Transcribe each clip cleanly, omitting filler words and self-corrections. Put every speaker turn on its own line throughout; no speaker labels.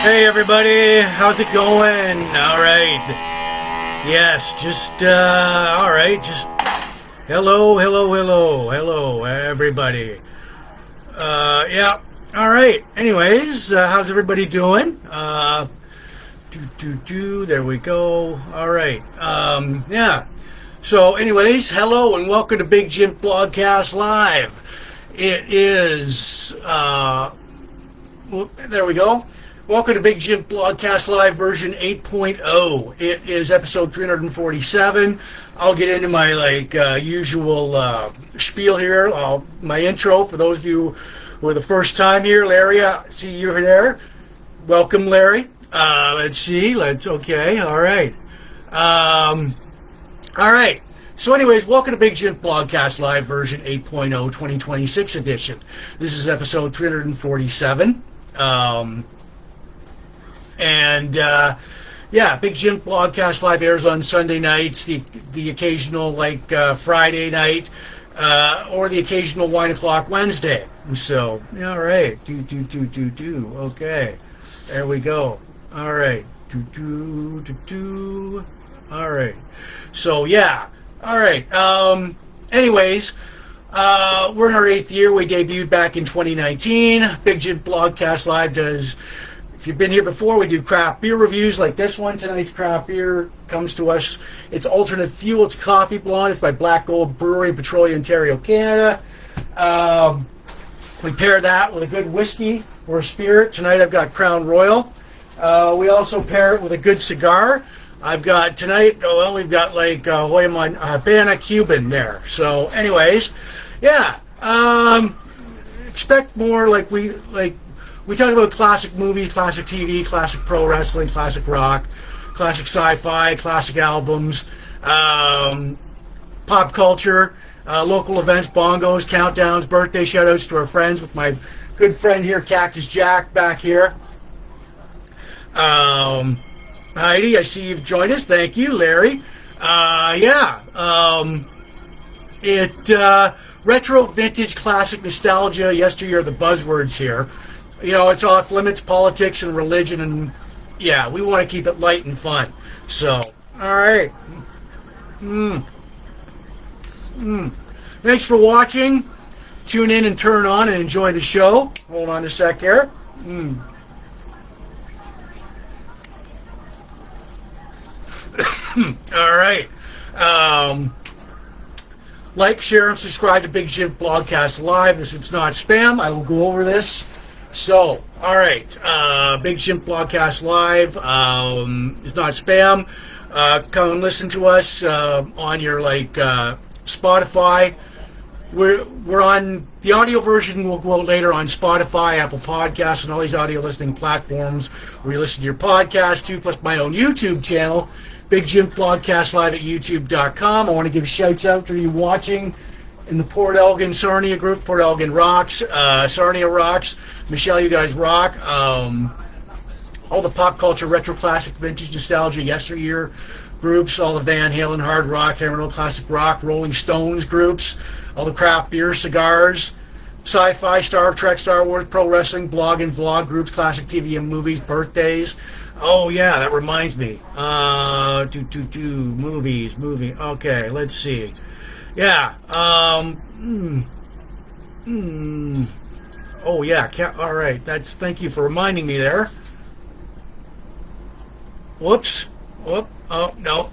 Hey everybody, how's it going? Alright. Yes, just, alright, just hello, everybody. Yeah, alright. Anyways, how's everybody doing? There we go. Alright, yeah. So, anyways, hello and welcome to Big Jims Blogcast Live. It is, there we go. Welcome to Big Jims Blogcast Live version 8.0. It is episode 347. I'll get into my usual spiel here. My intro for those of you who are the first time here. Larry, I see you there. Welcome, Larry. Let's see. Okay. All right. All right. So anyways, welcome to Big Jims Blogcast Live version 8.0 2026 edition. This is episode 347. Yeah, Big Jims Blogcast Live airs on Sunday nights, the occasional Friday night, or the occasional 1 o'clock Wednesday. So, all right, okay, there we go. All right, all right. So yeah, all right. Anyways. We're in our 8th year. We debuted back in 2019. Big Jims Blogcast Live does. If you've been here before, we do craft beer reviews like this one. Tonight's craft beer comes to us. It's Alternate Fuel. It's Coffee Blonde. It's by Black Gold Brewery in Petrolia, Ontario, Canada. We pair that with a good whiskey or a spirit. Tonight I've got Crown Royal. We also pair it with a good cigar. I've got tonight, we've got Habana Cuban there. So anyways, yeah, expect more we talk about classic movies, classic TV, classic pro wrestling, classic rock, classic sci-fi, classic albums, pop culture, local events, bongos, countdowns, birthday shout-outs to our friends with my good friend here, Cactus Jack, back here. Heidi, I see you've joined us. Thank you, Larry. Retro, vintage, classic, nostalgia, yesteryear, the buzzwords here. You know, it's off limits, politics and religion, and yeah, we want to keep it light and fun. So, all right. Thanks for watching. Tune in and turn on and enjoy the show. Hold on a sec here. All right. Like, share, and subscribe to Big Jims Blogcast Live. It's not spam. I will go over this. So, all right. Big Jims Blogcast Live is not spam. Come and listen to us on your Spotify. We're on the audio version. Will go out later on Spotify, Apple Podcasts, and all these audio listening platforms where you listen to your podcast too, plus my own YouTube channel. Big Jims Blogcast Live at youtube.com. I want to give shouts out to you watching in the Port Elgin Sarnia group. Port Elgin rocks. Sarnia rocks. Michelle, you guys rock. All the pop culture, retro, classic, vintage, nostalgia, yesteryear groups. All the Van Halen, hard rock, heavy metal, classic rock, Rolling Stones groups. All the craft beer, cigars, sci-fi, Star Trek, Star Wars, pro wrestling, blog and vlog groups, classic TV and movies, birthdays. Oh yeah, that reminds me. Movies. Okay, let's see. Yeah. Oh yeah. All right. Thank you for reminding me there. Whoops. Whoop. Oh no.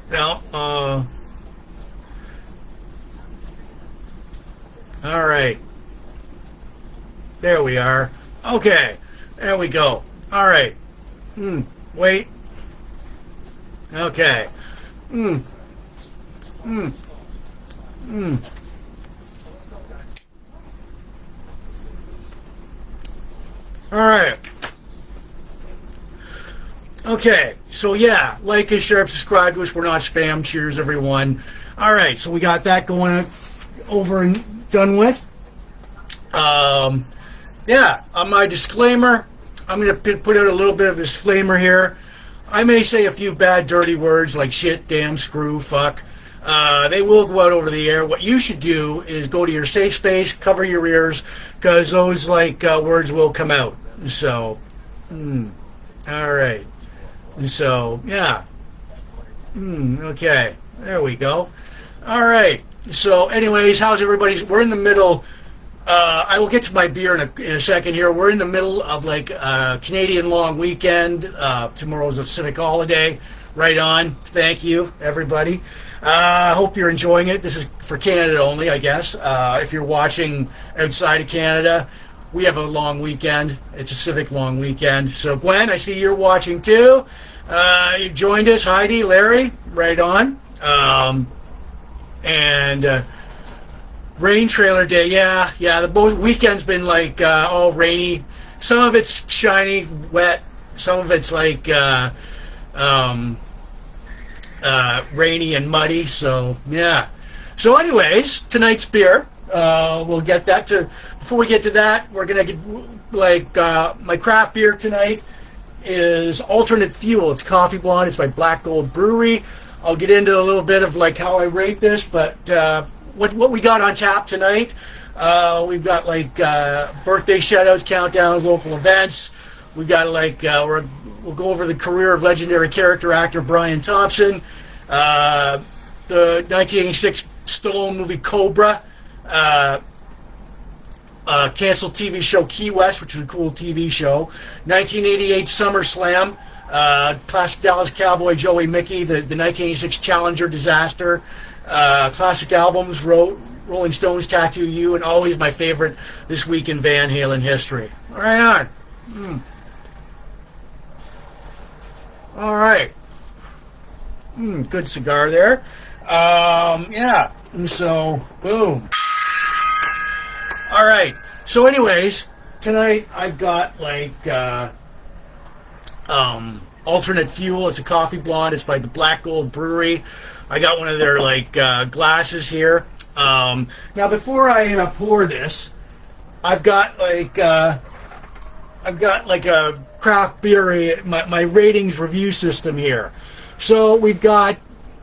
All right. There we are. Okay. There we go. All right. Wait. Okay. All right. Okay. So yeah, like and share, subscribe to us. We're not spam. Cheers, everyone. All right. So we got that going over and done with. Yeah. On my disclaimer, I'm going to put out a little bit of a disclaimer here. I may say a few bad, dirty words like shit, damn, screw, fuck. They will go out over the air. What you should do is go to your safe space, cover your ears, because those words will come out. So, All right. So, yeah. Okay. There we go. All right. So, anyways, how's everybody's? We're in the middle. I will get to my beer in a second here. We're in the middle of like a Canadian long weekend. Tomorrow's a civic holiday. Right on. Thank you, everybody. I hope you're enjoying it. This is for Canada only, I guess. If you're watching outside of Canada, we have a long weekend. It's a civic long weekend. So, Gwen, I see you're watching too. You joined us. Heidi, Larry, right on. Rain trailer day, yeah. The weekend's been like all rainy. Some of it's shiny, wet. Some of it's like rainy and muddy. So yeah. So anyways, tonight's beer. We'll get that to. Before we get to that, we're gonna get like my craft beer tonight is Alternate Fuel. It's Coffee Blonde. It's by Black Gold Brewery. I'll get into a little bit of like how I rate this, but what we got on tap tonight. We've got like birthday shoutouts, countdowns, local events. We've got like we'll go over the career of legendary character actor Brian Thompson, the 1986 Stallone movie Cobra, canceled TV show Key West, which was a cool TV show, 1988 SummerSlam, classic Dallas Cowboy-Joey Mickey, the 1986 Challenger disaster, classic albums, Rolling Stones, Tattoo You, and always my favorite, This Week in Van Halen History. Right on. All right. Good cigar there. Yeah. And so, boom. All right. So anyways, tonight I've got like Alternate Fuel. It's a coffee blonde. It's by the Black Gold Brewery. I got one of their like glasses here. Now before I pour this, I've got like a craft beer, my ratings review system here. So we've got,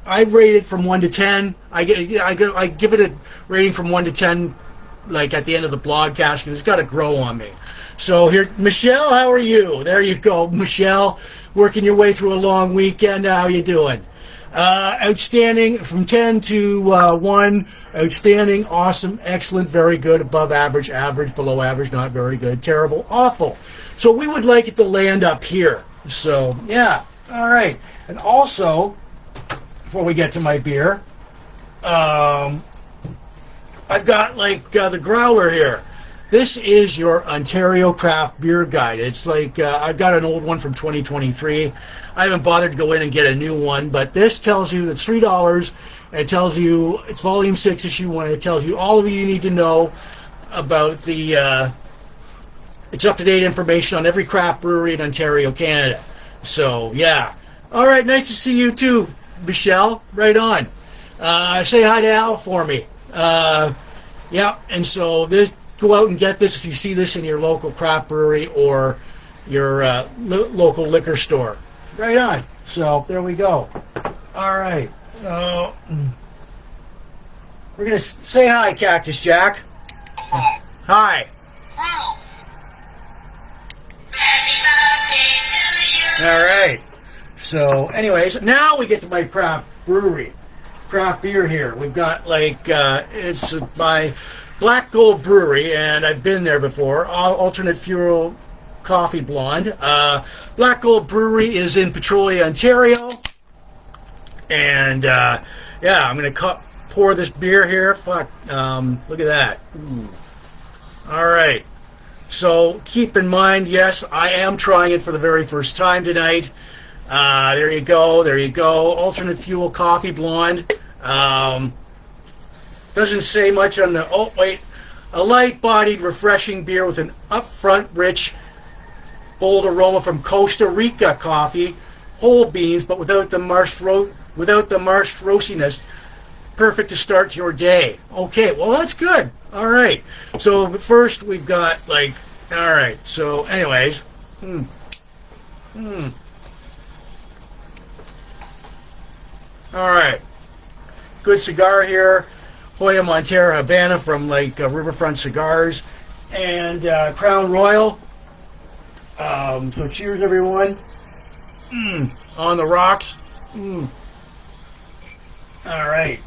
I rate it from 1 to 10. I give it a rating from 1 to 10, like at the end of the blogcast, because it's got to grow on me. So here, Michelle, how are you? There you go, Michelle, working your way through a long weekend. How you doing? Outstanding from 10 to 1. Outstanding, awesome, excellent, very good, above average, average, below average, not very good, terrible, awful. So we would like it to land up here. So yeah, all right. And also, before we get to my beer, I've got like the growler here. This is your Ontario Craft Beer Guide. It's like, I've got an old one from 2023. I haven't bothered to go in and get a new one, but this tells you it's $3. And it tells you, it's Volume 6, Issue 1. And it tells you all of you need to know about the, it's up-to-date information on every craft brewery in Ontario, Canada. So, yeah. All right, nice to see you too, Michelle. Right on. Say hi to Al for me. Yeah, and so this, go out and get this if you see this in your local craft brewery or your local liquor store. Right on. So there we go. All right. We're going to say hi, Cactus Jack. Hi. All right. So anyways, now we get to my craft beer here. We've got like, it's by Black Gold Brewery, and I've been there before. Alternate Fuel Coffee Blonde. Black Gold Brewery is in Petrolia, Ontario. And yeah, I'm going to pour this beer here. Fuck, look at that. Ooh. All right. So keep in mind, yes, I am trying it for the very first time tonight. There you go. There you go. Alternate Fuel Coffee Blonde. Doesn't say much on the... Oh, wait. A light-bodied, refreshing beer with an upfront, rich, bold aroma from Costa Rica coffee, whole beans, but without the marsh roastiness. Perfect to start your day. Okay, well, that's good. All right. So, but first, we've got, like... All right. So, anyways. All right. Good cigar here. Hoya Montero Habana from like Riverfront Cigars, and Crown Royal. So cheers, everyone. On the rocks. All right.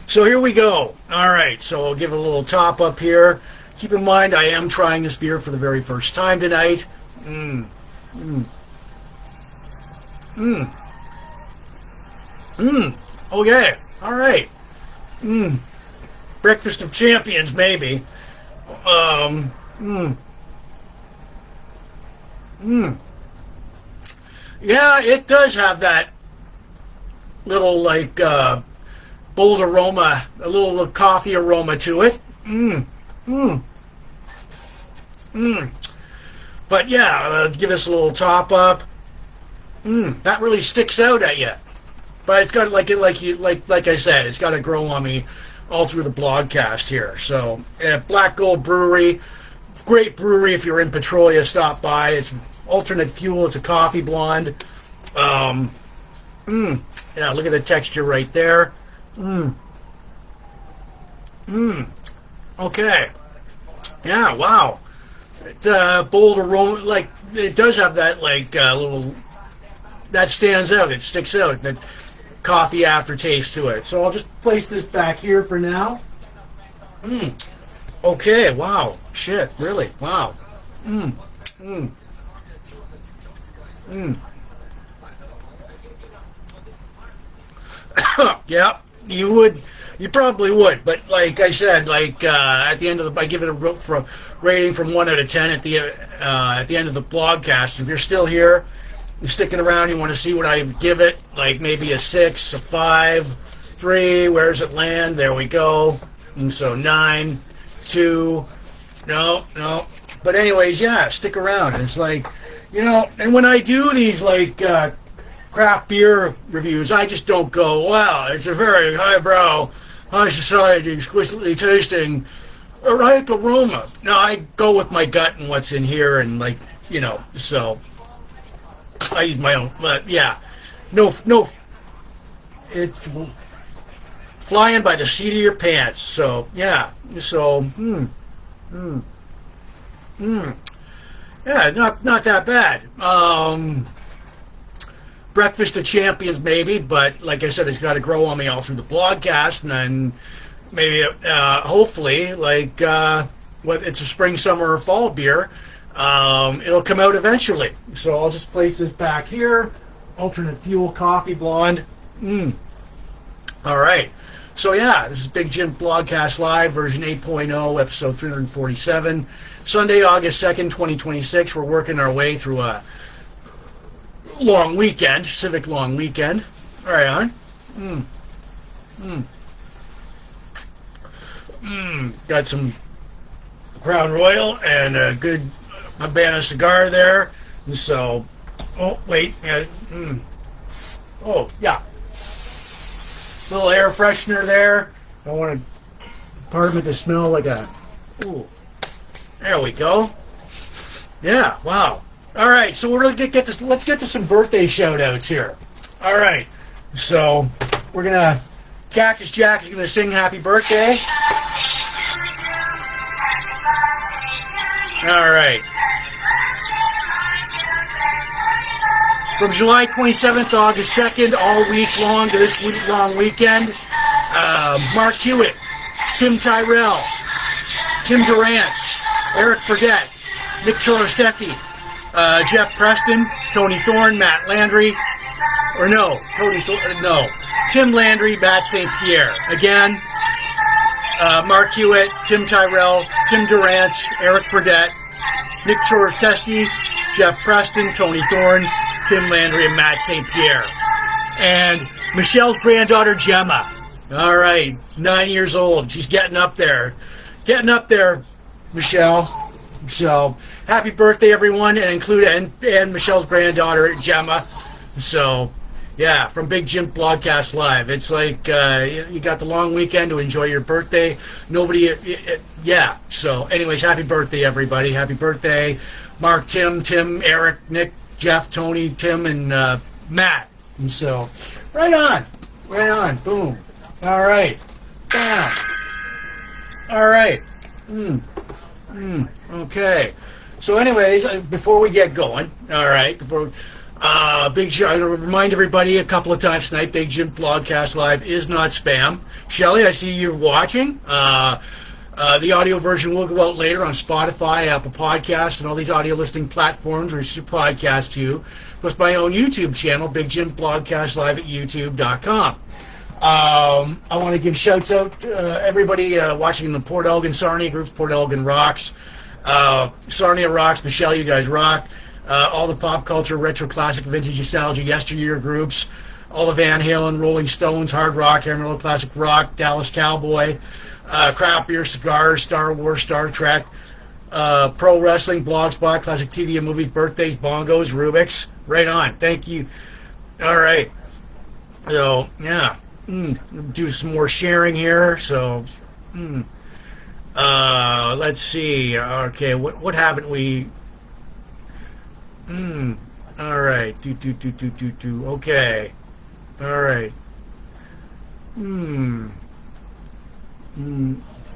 So here we go. All right. So I'll give it a little top up here. Keep in mind, I am trying this beer for the very first time tonight. Okay. All right. Breakfast of champions, maybe. Yeah, it does have that little, like, bold aroma, a little coffee aroma to it. But yeah, give this a little top up. That really sticks out at you. But it's got like I said, it's got to grow on me all through the blogcast here. So Black Gold Brewery, great brewery. If you're in Petrolia, stop by. It's alternate fuel. It's a coffee blonde. Yeah, look at the texture right there. Okay. Yeah, wow. Bold aroma, like, it does have that, like, little, that stands out. It sticks out. That coffee aftertaste to it. So I'll just place this back here for now. Okay, wow. Shit, really? Wow. Yeah, you probably would, but like I said, like at the end of I give it a rating from 1 out of 10 at the end of the blogcast. If you're still here, you're sticking around, you want to see what I give it, like maybe a 6, a 5, 3. Where does it land? There we go. And so 9, 2. No. But anyways, yeah, stick around. And it's like, and when I do these like craft beer reviews, I just don't go, wow, it's a very highbrow, high society, exquisitely tasting, right aroma. No, I go with my gut and what's in here, and like, so I use my own, but yeah, no, it's flying by the seat of your pants. So yeah, so yeah, not that bad. Breakfast of champions, maybe, but like I said, it's got to grow on me all through the blogcast, and then maybe, hopefully, like, it's a spring, summer, or fall beer, it'll come out eventually. So I'll just place this back here. Alternate fuel coffee blonde. All right. So yeah, this is Big Jim Blogcast Live, version 8.0, episode 347. Sunday, August 2nd, 2026. We're working our way through a long weekend, civic long weekend. Right on. Got some Crown Royal and a good Habana cigar there. So, oh wait, oh yeah, little air freshener there. I want to apartment to smell like a. Ooh, there we go. Yeah, wow. All right, so we're gonna get this. Let's get to some birthday shout-outs here. All right, so we're gonna. Cactus Jack is gonna sing "Happy Birthday." All right. From July 27th to August 2nd, all week long to this week-long weekend, Mark Hewitt, Tim Tyrell, Tim Durrance, Eric Fredette, Nick Chorostecki, Jeff Preston, Tony Thorne, Matt Landry, Tim Landry, Matt St. Pierre. Again, Mark Hewitt, Tim Tyrell, Tim Durrance, Eric Fredette, Nick Chorostecki, Jeff Preston, Tony Thorne, Tim Landry, and Matt St. Pierre. And Michelle's granddaughter, Gemma. All right, 9 years old. She's getting up there. Getting up there, Michelle. So, happy birthday, everyone, and Michelle's granddaughter, Gemma. So, yeah, from Big Jim Blogcast Live. It's like you got the long weekend to enjoy your birthday. Yeah. So, anyways, happy birthday, everybody. Happy birthday, Mark, Tim, Eric, Nick, Jeff, Tony, Tim, and Matt. And so, right on, boom. All right, bam. All right. Okay. So, anyways, before we get going, all right, I remind everybody a couple of times tonight, Big Jim Blogcast Live is not spam. Shelly, I see you're watching. The audio version will go out later on Spotify, Apple Podcasts, and all these audio listing platforms where you podcast to. Plus my own YouTube channel, Big Jim Blogcast Live at youtube.com. I want to give shouts out to everybody watching the Port Elgin Sarnia groups. Port Elgin rocks. Sarnia rocks. Michelle, you guys rock. All the pop culture, retro, classic, vintage, nostalgia, yesteryear groups. All the Van Halen, Rolling Stones, hard rock, Amarillo classic rock, Dallas Cowboy, craft beer, cigars, Star Wars, Star Trek, pro wrestling, blogspot, classic TV and movies, birthdays, bongos, Rubik's. Right on. Thank you. All right. So, yeah. Do some more sharing here. So, let's see. Okay, what haven't we? All right. Okay. All right.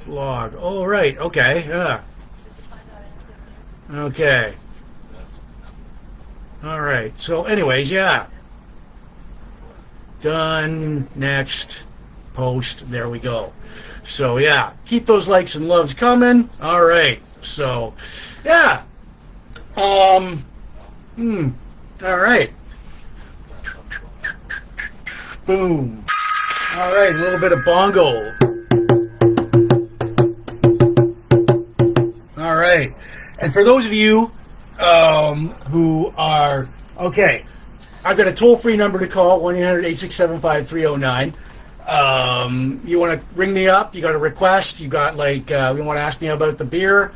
Vlog. Oh, right. Okay. Yeah. Okay. All right. So, anyways, yeah. Done. Next. Post. There we go. So, yeah. Keep those likes and loves coming. All right. So, yeah. All right. Boom. All right. A little bit of bongo. All right. And for those of you who are... Okay. I've got a toll-free number to call, 1-800-867-5309. You want to ring me up, you got a request, you got like, you want to ask me about the beer,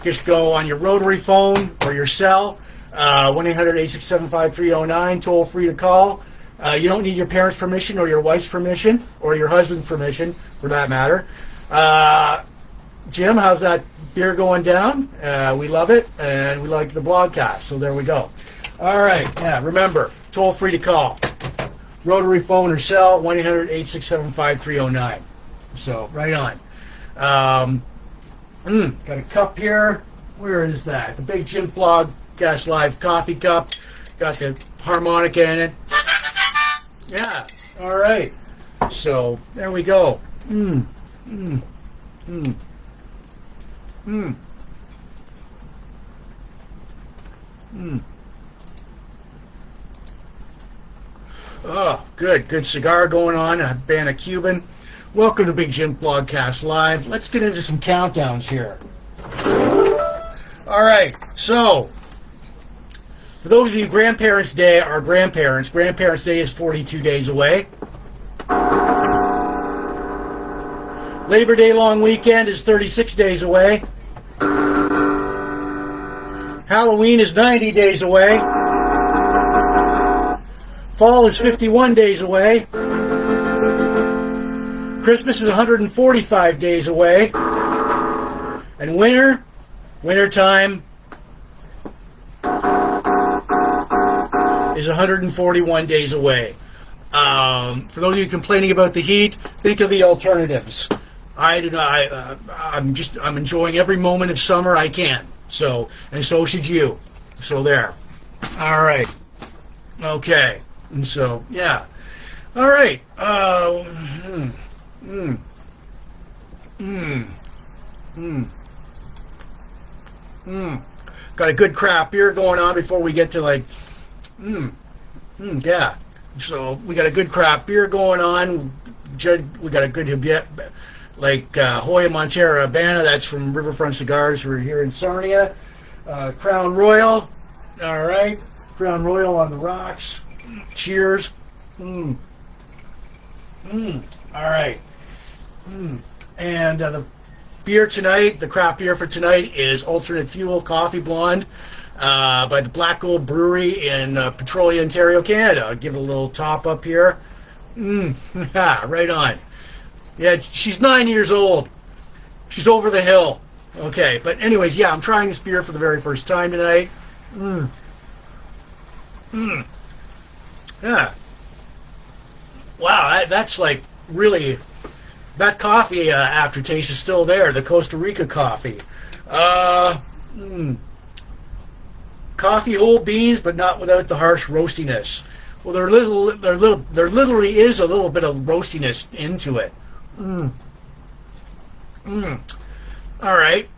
just go on your rotary phone or your cell, 1-800-867-5309, toll-free to call. You don't need your parents' permission or your wife's permission or your husband's permission, for that matter. Jim, how's that beer going down? We love it, and we like the blogcast, so there we go. All right, yeah, remember, toll free to call. Rotary phone or cell, 1-800-867-5309. So, right on. Got a cup here. Where is that? The Big Jim Blogcast Live coffee cup. Got the harmonica in it. Yeah, all right. So, there we go. Oh, good cigar going on. A band of Cuban. Welcome to Big Jim Blogcast Live. Let's get into some countdowns here. All right, so for those of you, Grandparents' Day are grandparents. Grandparents' Day is 42 days away. Labor Day long weekend is 36 days away. Halloween is 90 days away. Fall is 51 days away. Christmas is 145 days away. And wintertime is 141 days away. For those of you complaining about the heat, think of the alternatives. I do not. I'm enjoying every moment of summer I can. So, and so should you. So there. All right. Okay. And so, yeah. All right. Got a good craft beer going on before we get to like, yeah. So we got a good craft beer going on. We got a good like Hoya Montero Habana. That's from Riverfront Cigars. We're here in Sarnia. Crown Royal. All right. Crown Royal on the rocks. Cheers. All right. And the beer tonight, the craft beer for tonight is Alternate Fuel Coffee Blonde by the Black Gold Brewery in Petrolia, Ontario, Canada. I'll give it a little top up here. Right on. Yeah, she's 9 years old. She's over the hill. Okay, but anyways, yeah, I'm trying this beer for the very first time tonight. Yeah. Wow, that's like really... That coffee aftertaste is still there, the Costa Rica coffee. Coffee whole beans, but not without the harsh roastiness. Well, there literally is a little bit of roastiness into it. All right.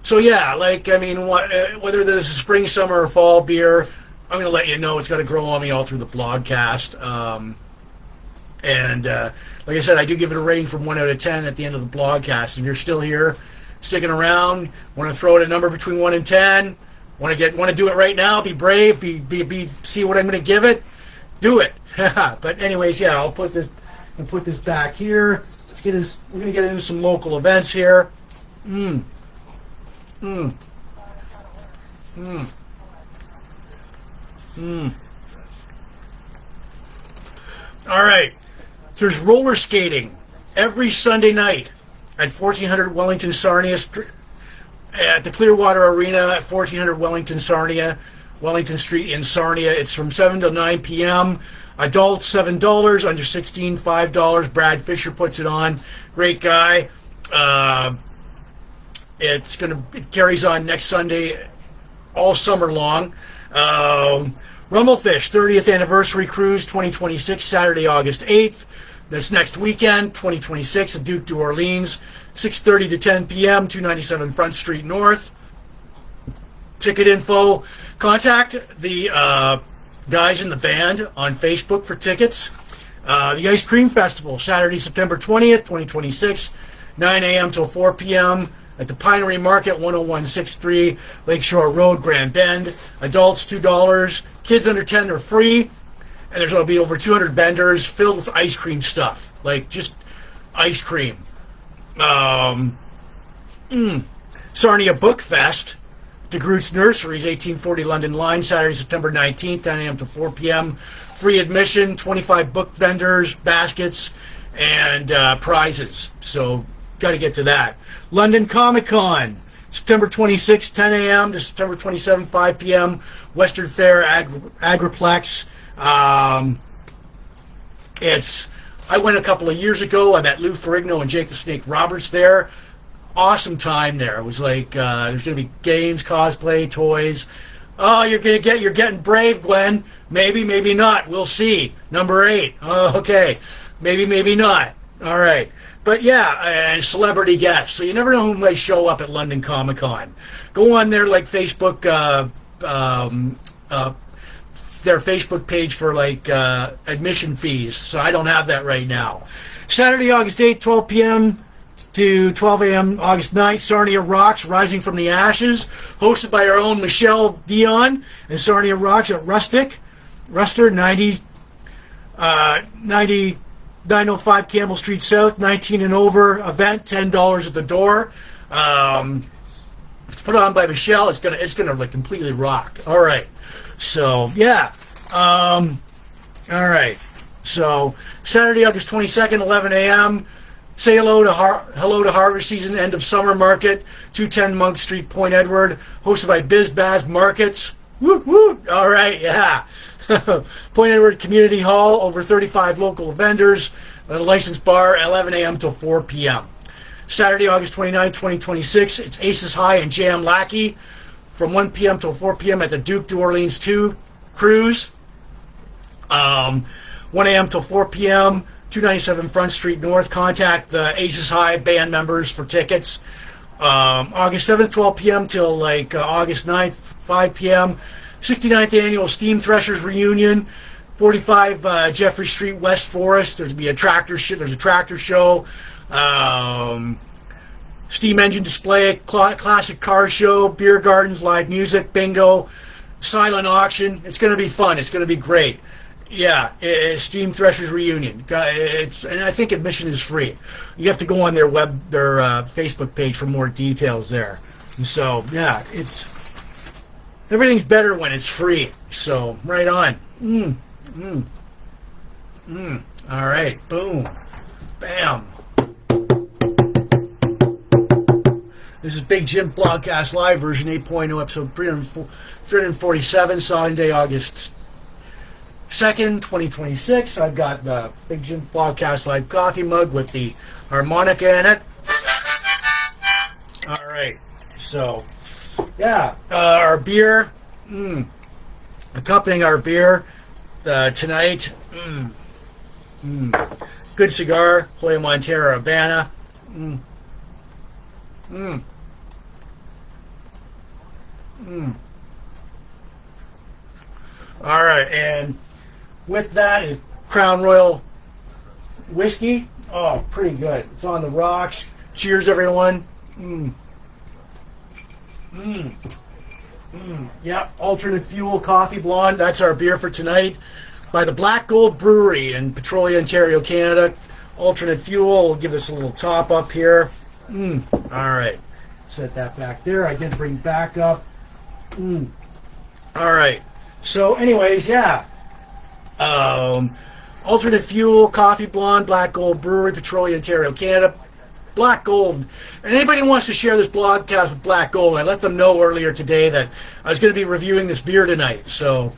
So yeah, like, I mean, whether this is spring, summer, or fall beer, I'm going to let you know. It's got to grow on me all through the blogcast. Like I said, I do give it a rating from 1 out of 10 at the end of the blogcast. If you're still here, sticking around, want to throw out a number between 1 and 10, want to do it right now, be brave, see what I'm going to give it, do it. But anyways, yeah, I'll put this back here. We're going to get into some local events here. All right. So there's roller skating every Sunday night at 1400 Wellington Sarnia at the Clearwater Arena at 1400 Wellington Street in Sarnia. It's from 7 to 9 p.m. Adults $7, under 16 $5. Brad Fisher puts it on. Great guy. It carries on next Sunday all summer long. Rumblefish 30th Anniversary Cruise 2026, Saturday, August 8th. That's next weekend, 2026, at Duke New Orleans, 6:30 to 10 p.m., 297 Front Street North. Ticket info, contact the guys in the band on Facebook for tickets. The Ice Cream Festival, Saturday, September 20th, 2026, 9 a.m. till 4 p.m. at the Pinery Market, 10163 Lakeshore Road, Grand Bend. Adults, $2. Kids under 10 are free. And there's going to be over 200 vendors filled with ice cream stuff. Like, just ice cream. Sarnia Book Fest. DeGroote's Nurseries, 1840 London Line, Saturday, September 19th, 10 a.m. to 4 p.m. Free admission, 25 book vendors, baskets, and prizes. So, got to get to that. London Comic Con, September 26th, 10 a.m. to September 27th, 5 p.m. Western Fair Agriplex. I went a couple of years ago. I met Lou Ferrigno and Jake the Snake Roberts there. Awesome time there. It was like there's going to be games, cosplay, toys. Oh, you're getting brave, Gwen. Maybe, maybe not. We'll see. Number 8. Oh, okay. Maybe, maybe not. All right. But yeah, and celebrity guests. So you never know who might show up at London Comic Con. Go on their like Facebook, their Facebook page for like admission fees. So I don't have that right now. Saturday, August 8th, 12 p.m. to 12 a.m. August 9th, Sarnia Rocks, Rising from the Ashes, hosted by our own Michelle Dion and Sarnia Rocks at Ruster, 905 Campbell Street South, 19 and over event, $10 at the door. It's put on by Michelle. It's gonna like completely rock. All right. So yeah. All right. So Saturday, August 22nd, 11 a.m. Say hello to Harvest Season, end of summer market, 210 Monk Street, Point Edward, hosted by Biz Baz Markets. Woo woo! All right, yeah. Point Edward Community Hall, over 35 local vendors, at a licensed bar, 11 a.m. till 4 p.m. Saturday, August 29, 2026, it's Aces High and Jam Lackey from 1 p.m. till 4 p.m. at the Duke New Orleans 2 cruise. 1 a.m. till 4 p.m., 297 Front Street North. Contact the Aces High band members for tickets. August 7th, 12 p.m. till like August 9th, 5 p.m. 69th Annual Steam Threshers Reunion, 45 Jeffrey Street, West Forest. There's be a tractor show. There's a tractor show. Steam engine display, classic car show, beer gardens, live music, bingo, silent auction. It's going to be fun. It's going to be great. Yeah, it's Steam Threshers Reunion. And I think admission is free. You have to go on their Facebook page for more details there. And so yeah, everything's better when it's free. So right on. All right, boom, bam. This is Big Jim Blogcast Live version 8.0, episode 347, Sunday, August 2nd, 2026. I've got the Big Jim Blogcast Live coffee mug with the harmonica in it. All right. So, yeah, our beer Accompanying our beer tonight, good cigar, Hoya Montero Habana. All right, and with that is Crown Royal whiskey. Oh, pretty good. It's on the rocks. Cheers, everyone. Yeah, alternate fuel coffee blonde. That's our beer for tonight by the Black Gold Brewery in Petrolia, Ontario, Canada. Alternate fuel. We'll give this a little top up here. All right. Set that back there. I did bring back up. All right. So, anyways, yeah. Alternate fuel, coffee blonde, Black Gold Brewery, Petrolia, Ontario, Canada. Black Gold. And anybody who wants to share this blogcast with Black Gold, I let them know earlier today that I was going to be reviewing this beer tonight. So,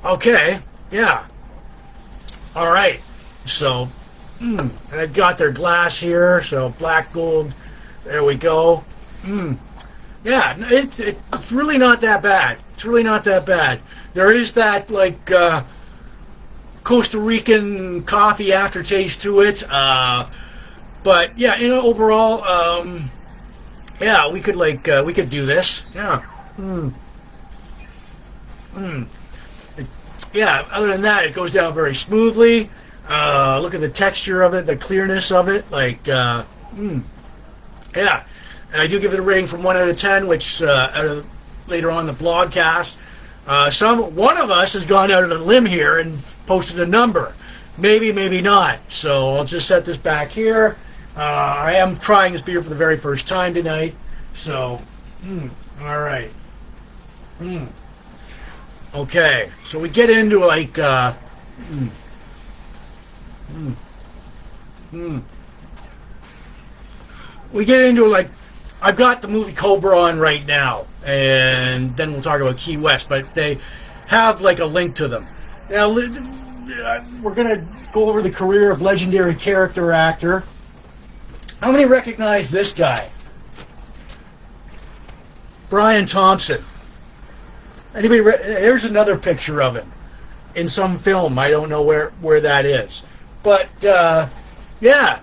okay, yeah. All right. So, and I've got their glass here. So, Black Gold. There we go. Yeah, it's really not that bad. It's really not that bad. There is that, like, Costa Rican coffee aftertaste to it. But, yeah, overall, yeah, we could do this. Yeah. Yeah, other than that, it goes down very smoothly. Look at the texture of it, the clearness of it. Like, yeah. And I do give it a rating from 1 out of 10, which later on in the blogcast, one of us has gone out on a limb here and posted a number. Maybe, maybe not. So I'll just set this back here. I am trying this beer for the very first time tonight. So, all right. Okay, so we get into like, we get into like, I've got the movie Cobra on right now, and then we'll talk about Key West, but they have like a link to them. Now, we're going to go over the career of legendary character actor. How many recognize this guy? Brian Thompson. Anybody? Here's another picture of him in some film. I don't know where that is. But, yeah,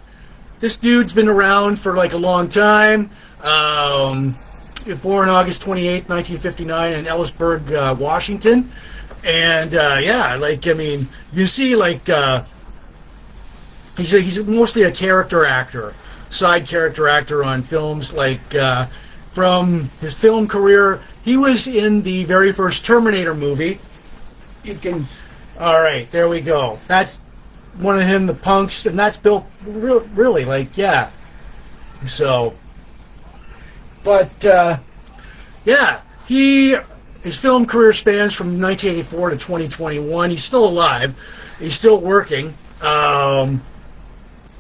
this dude's been around for like a long time. Born August 28th, 1959 in Ellisburg, Washington. And, yeah, like, I mean, you see, like, he's mostly a character actor, side character actor on films. Like, from his film career, he was in the very first Terminator movie. All right, there we go. That's one of him, the punks, and that's built really, like, yeah. So, but, yeah, his film career spans from 1984 to 2021. He's still alive. He's still working.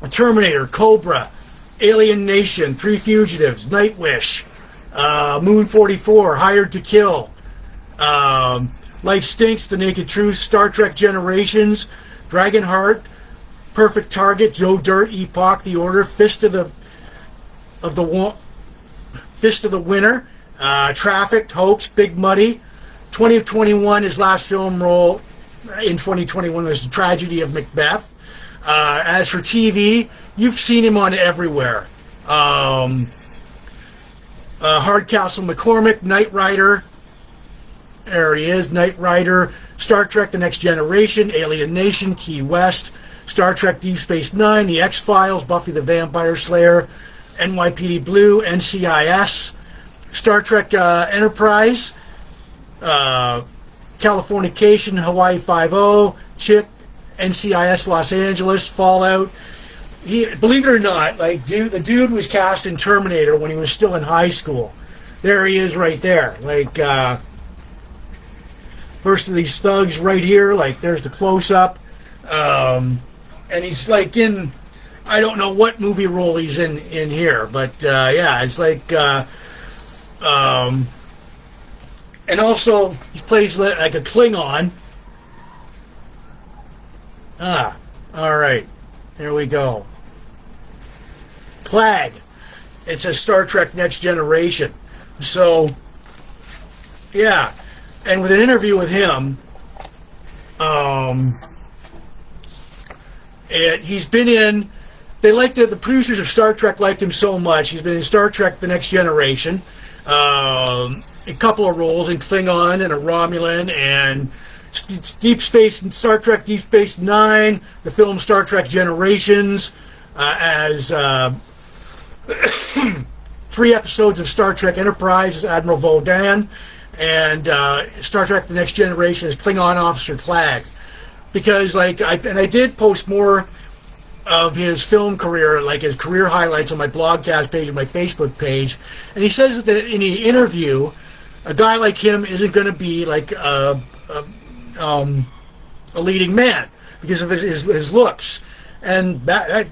Terminator, Cobra, Alien Nation, Three Fugitives, Nightwish, Moon 44, Hired to Kill, Life Stinks, The Naked Truth, Star Trek Generations, Dragonheart, Perfect Target, Joe Dirt, Epoch, The Order, Fist of the Winner, Trafficked, Hoax, Big Muddy. 2021, his last film role in 2021 was The Tragedy of Macbeth. As for TV, you've seen him on everywhere. Hardcastle McCormick, Knight Rider. There he is, Knight Rider. Star Trek The Next Generation, Alien Nation, Key West, Star Trek Deep Space Nine, The X-Files, Buffy the Vampire Slayer, NYPD Blue, NCIS, Star Trek Enterprise, Californication, Hawaii Five-0, Chick, NCIS Los Angeles, Fallout. Believe it or not, like, the dude was cast in Terminator when he was still in high school. There he is right there. Like, first of these thugs right here, like, there's the close-up. And he's, like, in, I don't know what movie role he's in here, but, yeah, it's like, and also, he plays like a Klingon. All right. There we go. Clag. it says Star Trek Next Generation. So, yeah. And with an interview with him, he's been in, the producers of Star Trek liked him so much. He's been in Star Trek The Next Generation, a couple of roles in Klingon and a Romulan, and Deep Space and Star Trek Deep Space Nine, the film Star Trek Generations, as 3 episodes of Star Trek Enterprise as Admiral Vodan, and Star Trek The Next Generation as Klingon Officer Clag. Because I did post more of his film career, like his career highlights on my blogcast page and my Facebook page, and he says that in the interview, a guy like him isn't going to be like a leading man because of his looks, and but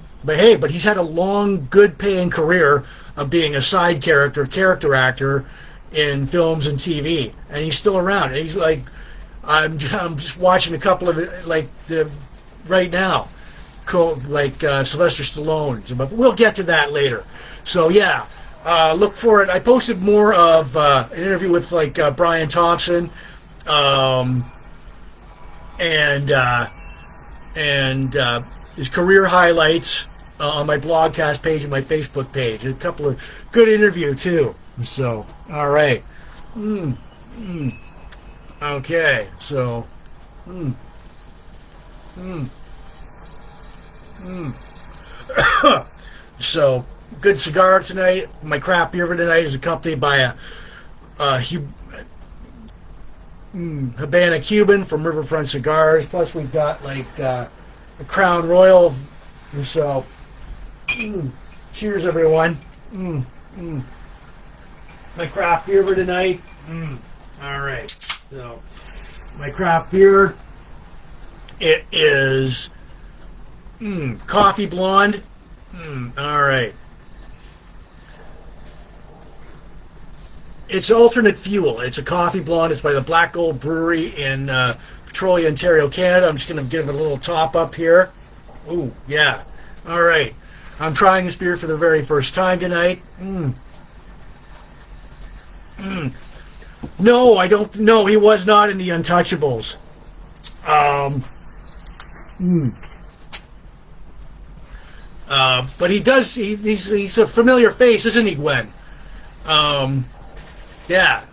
he's had a long, good-paying career of being a side character actor in films and TV, and he's still around. And he's like, I'm just watching a couple of it, right now, Sylvester Stallone. But we'll get to that later. So yeah, look for it. I posted more of an interview with Brian Thompson, and his career highlights on my blogcast page and my Facebook page. A couple of good interview too. So all right. Okay, so, so, good cigar tonight. My craft beer for tonight is accompanied by a Habana Cuban from Riverfront Cigars. Plus, we've got a Crown Royal. So, cheers, everyone. My craft beer for tonight. All right. So, my craft beer, it is coffee blonde. All right. It's alternate fuel. It's a coffee blonde. It's by the Black Gold Brewery in Petrolia, Ontario, Canada. I'm just going to give it a little top up here. Ooh, yeah. All right. I'm trying this beer for the very first time tonight. No, I don't. No, he was not in the Untouchables. But he does. He's a familiar face, isn't he, Gwen? Yeah.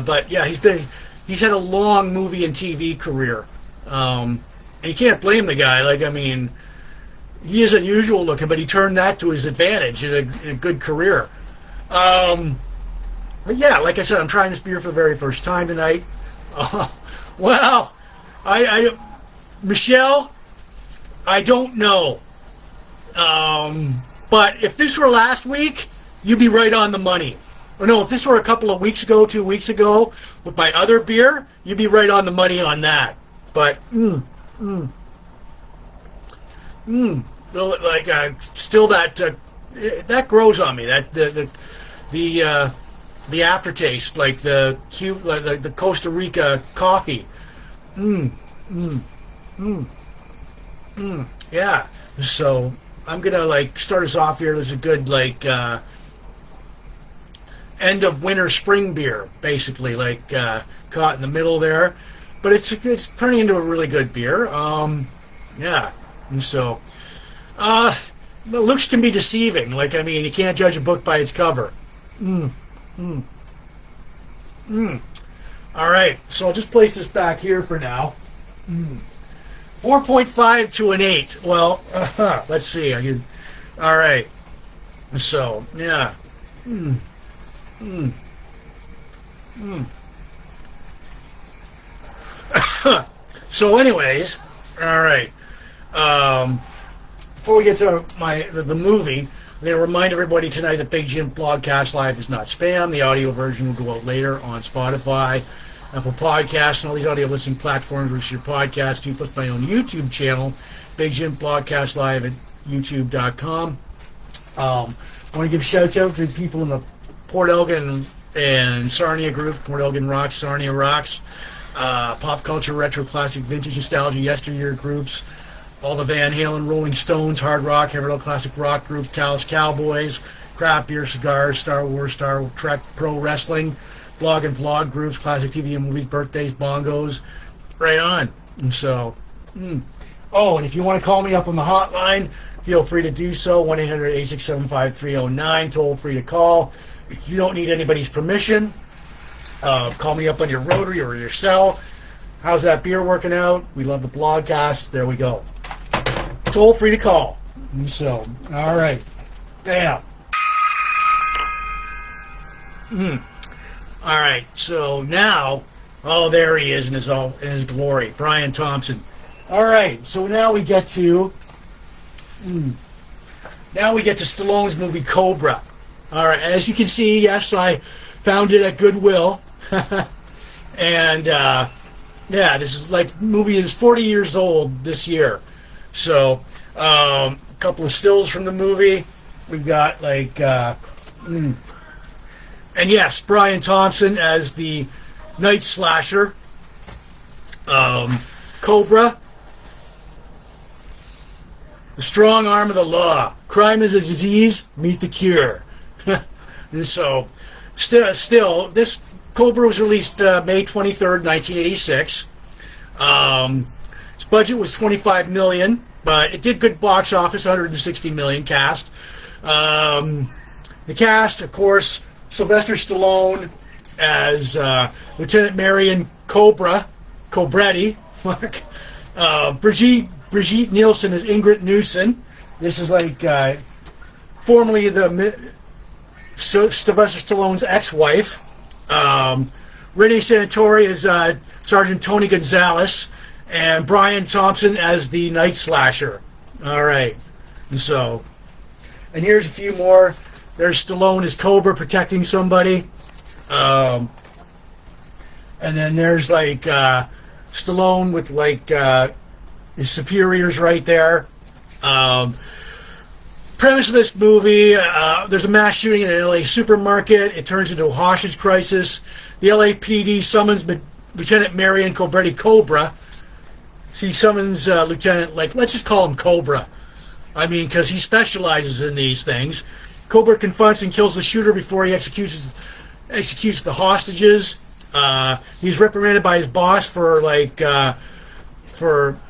But yeah, he's had a long movie and TV career. And you can't blame the guy. He is unusual looking, but he turned that to his advantage in a good career. But yeah, like I said, I'm trying this beer for the very first time tonight. Well, Michelle, I don't know. But if this were last week, you'd be right on the money. Or no, if this were a couple of weeks ago, 2 weeks ago, with my other beer, you'd be right on the money on that. But, still that grows on me. That the aftertaste, like the Costa Rica coffee. Yeah. So I'm gonna start us off here. There's a good end of winter spring beer, basically, caught in the middle there. But it's turning into a really good beer. Yeah. And so the looks can be deceiving. You can't judge a book by its cover. All right, so I'll just place this back here for now. 4.5 to an 8. Well, let's see. All right. So, yeah. So, anyways, all right. Before we get to the movie, I'm going to remind everybody tonight that Big Jim Blogcast Live is not spam. The audio version will go out later on Spotify, Apple Podcasts, and all these audio listening platforms which your podcast to, plus my own YouTube channel, Big Jim Blogcast Live at youtube.com. I want to give shouts out to people in the Port Elgin and Sarnia group. Port Elgin rocks, Sarnia rocks. Pop culture, retro, classic, vintage, nostalgia, yesteryear groups. All the Van Halen, Rolling Stones, hard rock, heavy metal, classic rock groups, Cowboys, craft beer, cigars, Star Wars, Star Trek, pro wrestling, blog and vlog groups, classic TV and movies, birthdays, bongos, right on. And so, oh, and if you want to call me up on the hotline, feel free to do so. 1-800-867-5309, toll free to call. You don't need anybody's permission. Call me up on your rotary or your cell. How's that beer working out? We love the blogcast. There we go. Toll free to call. And so, all right. Damn. All right. So now, oh, there he is in his glory, Brian Thompson. All right. So now we get to Stallone's movie Cobra. All right. As you can see, yes, I found it at Goodwill, and yeah, this is like movie is 40 years old this year. So a couple of stills from the movie. We've got like, and yes, Brian Thompson as the night slasher. Cobra, the strong arm of the law. Crime is a disease. Meet the cure. And so, still, this Cobra was released May 23rd, 1986. Its budget was $25 million, but it did good box office, $160 million cast. The cast, of course, Sylvester Stallone as Lieutenant Marion Cobretti. Brigitte Nielsen as Ingrid Newson. This is like formerly Sylvester Stallone's ex-wife. Renee Santori as Sergeant Tony Gonzalez, and Brian Thompson as the night slasher. All right, and here's a few more. There's Stallone as Cobra protecting somebody, and then there's like Stallone with like his superiors right there. Premise of this movie, there's a mass shooting in an LA supermarket. It turns into a hostage crisis. The LAPD summons Lieutenant Marion Cobretti Cobra. He summons Lieutenant, like, let's just call him Cobra. I mean, because he specializes in these things. Cobra confronts and kills the shooter before he executes the hostages. He's reprimanded by his boss for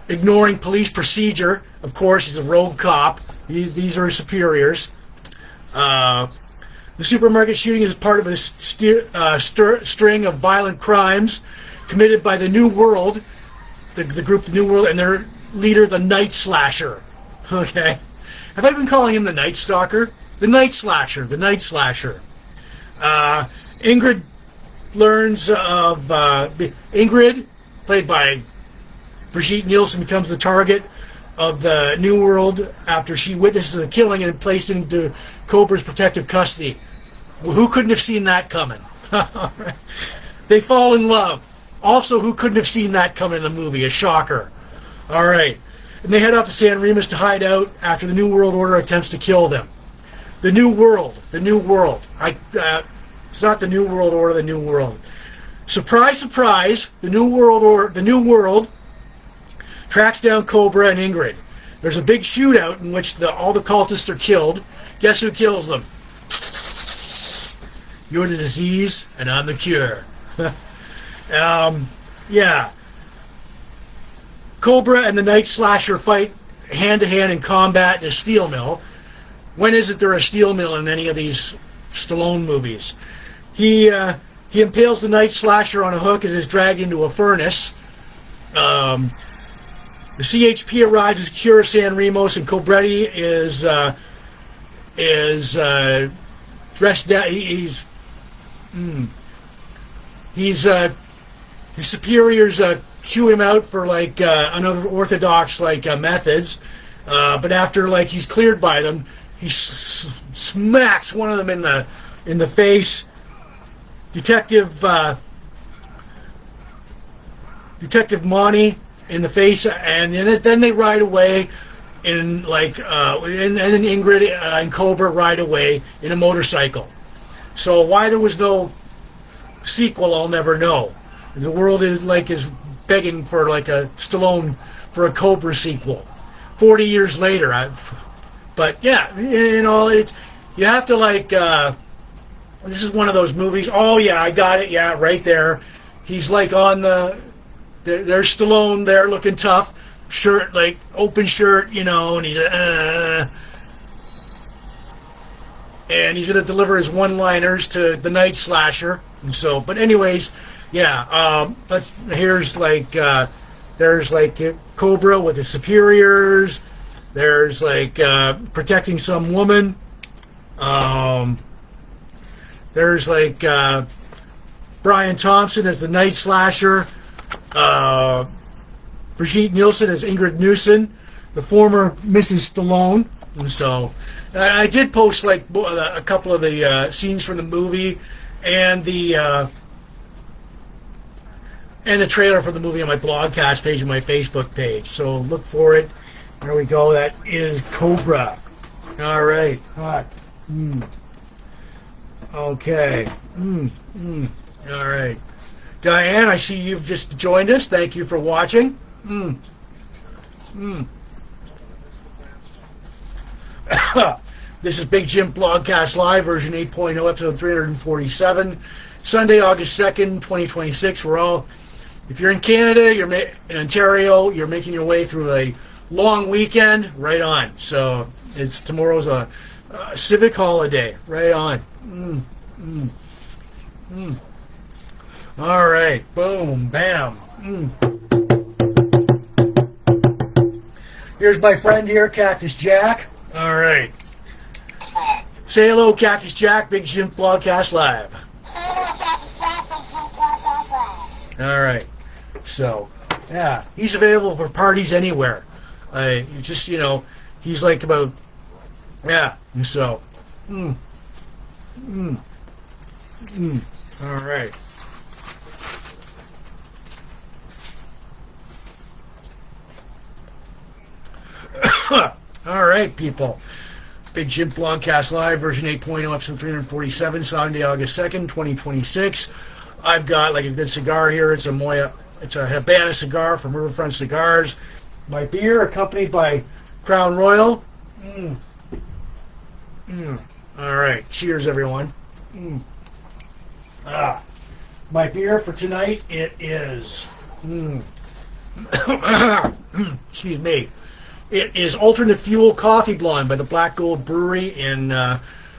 ignoring police procedure. Of course, he's a rogue cop. These are his superiors. The supermarket shooting is part of a string of violent crimes committed by the New World, the group The New World, and their leader, the Night Slasher. Okay. Have I been calling him the Night Stalker? The Night Slasher. The Night Slasher. Ingrid learns of... Ingrid, played by Brigitte Nielsen, becomes the target of the New World after she witnesses a killing and placed into Cobra's protective custody. Well, who couldn't have seen that coming? They fall in love. Also, who couldn't have seen that coming in the movie? A shocker. All right. And they head off to San Remus to hide out after the New World Order attempts to kill them. The New World. The New World. It's not the New World Order, the New World. Surprise, surprise, the New World Order, the New World tracks down Cobra and Ingrid. There's a big shootout in which all the cultists are killed. Guess who kills them? You're the disease, and I'm the cure. Yeah. Cobra and the Night Slasher fight hand-to-hand in combat in a steel mill. When isn't there a steel mill in any of these Stallone movies? He impales the Night Slasher on a hook as is dragged into a furnace. The CHP arrives to cure San Remos, and Cobretti is dressed down. His superiors chew him out for like unorthodox methods, but after he's cleared by them, he smacks one of them in the face. Detective Monty in the face, and then they ride away and then Ingrid and Cobra ride away in a motorcycle. So why there was no sequel, I'll never know. The world is begging for a Stallone for a Cobra sequel 40 years later. But yeah, You have to like. This is one of those movies. Oh yeah, I got it. Yeah, right there. He's like on the. There's Stallone there, looking tough. Shirt, like open shirt, you know, and he's and he's gonna deliver his one-liners to the Night Slasher. And so, but anyways, yeah. But here's like there's like Cobra with his superiors. There's like protecting some woman. There's like Brian Thompson as the Night Slasher. Brigitte Nielsen as Ingrid Newson, the former Mrs. Stallone. And so, I did post like a couple of the scenes from the movie and the trailer for the movie on my blogcast page and my Facebook page. So look for it. There we go. That is Cobra. All right. Hot. Okay. All right. Diane, I see you've just joined us. Thank you for watching. This is Big Jim Blogcast Live, version 8.0, episode 347, Sunday, August 2nd, 2026. We're all, if you're in Canada, you're in Ontario, you're making your way through a long weekend, right on. So tomorrow's a civic holiday, right on. All right, boom, bam. Here's my friend here, Cactus Jack. All right. Say hello, Cactus Jack. Big Jim Blogcast Live. All right. So, yeah, he's available for parties anywhere. Just, you know, he's like about, yeah. And so, all right. All right, people. Big Jim Blogcast Live, version 8.0, episode 347, Sunday, August 2nd, 2026. I've got like a good cigar here. It's a Habana cigar from Riverfront Cigars. My beer, accompanied by Crown Royal. All right. Cheers, everyone. My beer for tonight, it is... excuse me. It is Alternate Fuel Coffee Blonde by the Black Gold Brewery in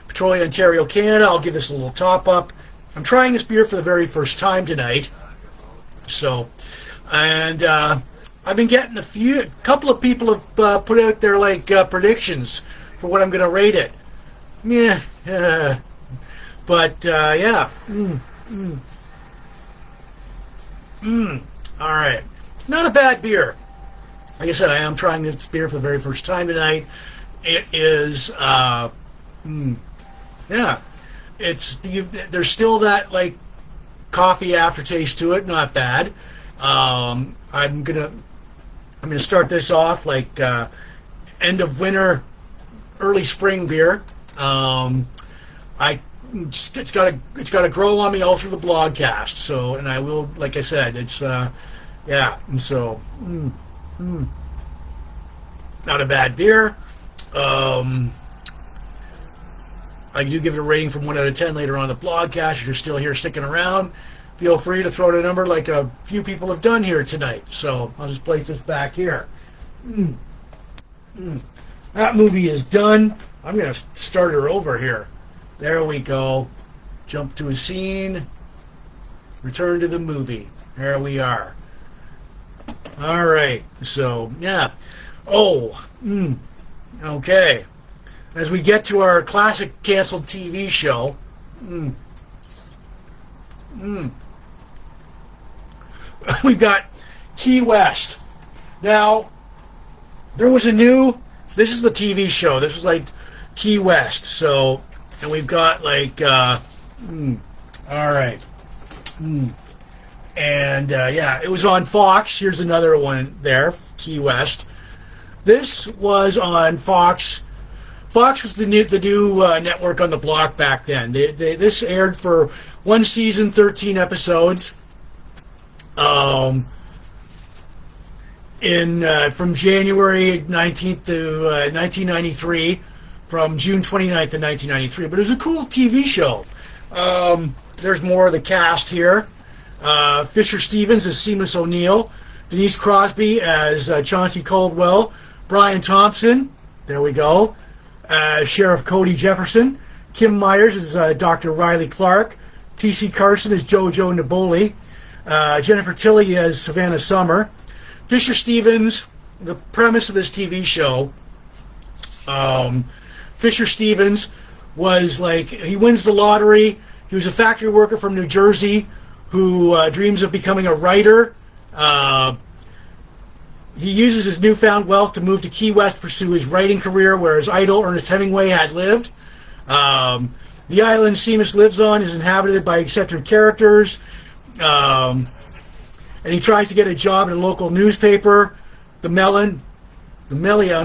Petrolia, Ontario, Canada. I'll give this a little top up. I'm trying this beer for the very first time tonight. So, and I've been getting a couple of people have put out their like predictions for what I'm going to rate it. Yeah, but yeah. All right, not a bad beer. Like I said, I am trying this beer for the very first time tonight. It is, yeah, there's still that like coffee aftertaste to it. Not bad. I'm gonna start this off like end of winter, early spring beer. It's got to grow on me all through the blogcast. So, and I will, like I said, it's yeah, and so. Not a bad beer. I do give it a rating from 1 out of 10 later on the blogcast. If you're still here sticking around, feel free to throw out a number like a few people have done here tonight. So I'll just place this back here. That movie is done. I'm going to start her over here. There we go. Jump to a scene. Return to the movie. There we are. All right, so, yeah. Oh, okay. As we get to our classic canceled TV show, we've got Key West. Now, there was this is the TV show. This was like Key West. So, and we've got like, all right. And, yeah, it was on Fox. Here's another one there, Key West. This was on Fox. Fox was the new network on the block back then. This aired for one season, 13 episodes. From January 19th to 1993. from June 29th of 1993. But it was a cool TV show. There's more of the cast here. Fisher Stevens as Seamus O'Neill. Denise Crosby as Chauncey Caldwell. Brian Thompson, there we go, Sheriff Cody Jefferson. Kim Myers as Dr. Riley Clark. T.C. Carson as Jojo Naboli. Jennifer Tilly as Savannah Summer. Fisher Stevens, the premise of this TV show, Fisher Stevens was like, he wins the lottery. He was a factory worker from New Jersey who dreams of becoming a writer. He uses his newfound wealth to move to Key West to pursue his writing career, where his idol Ernest Hemingway had lived. The island Seamus lives on is inhabited by eccentric characters. And he tries to get a job at a local newspaper, the Melion,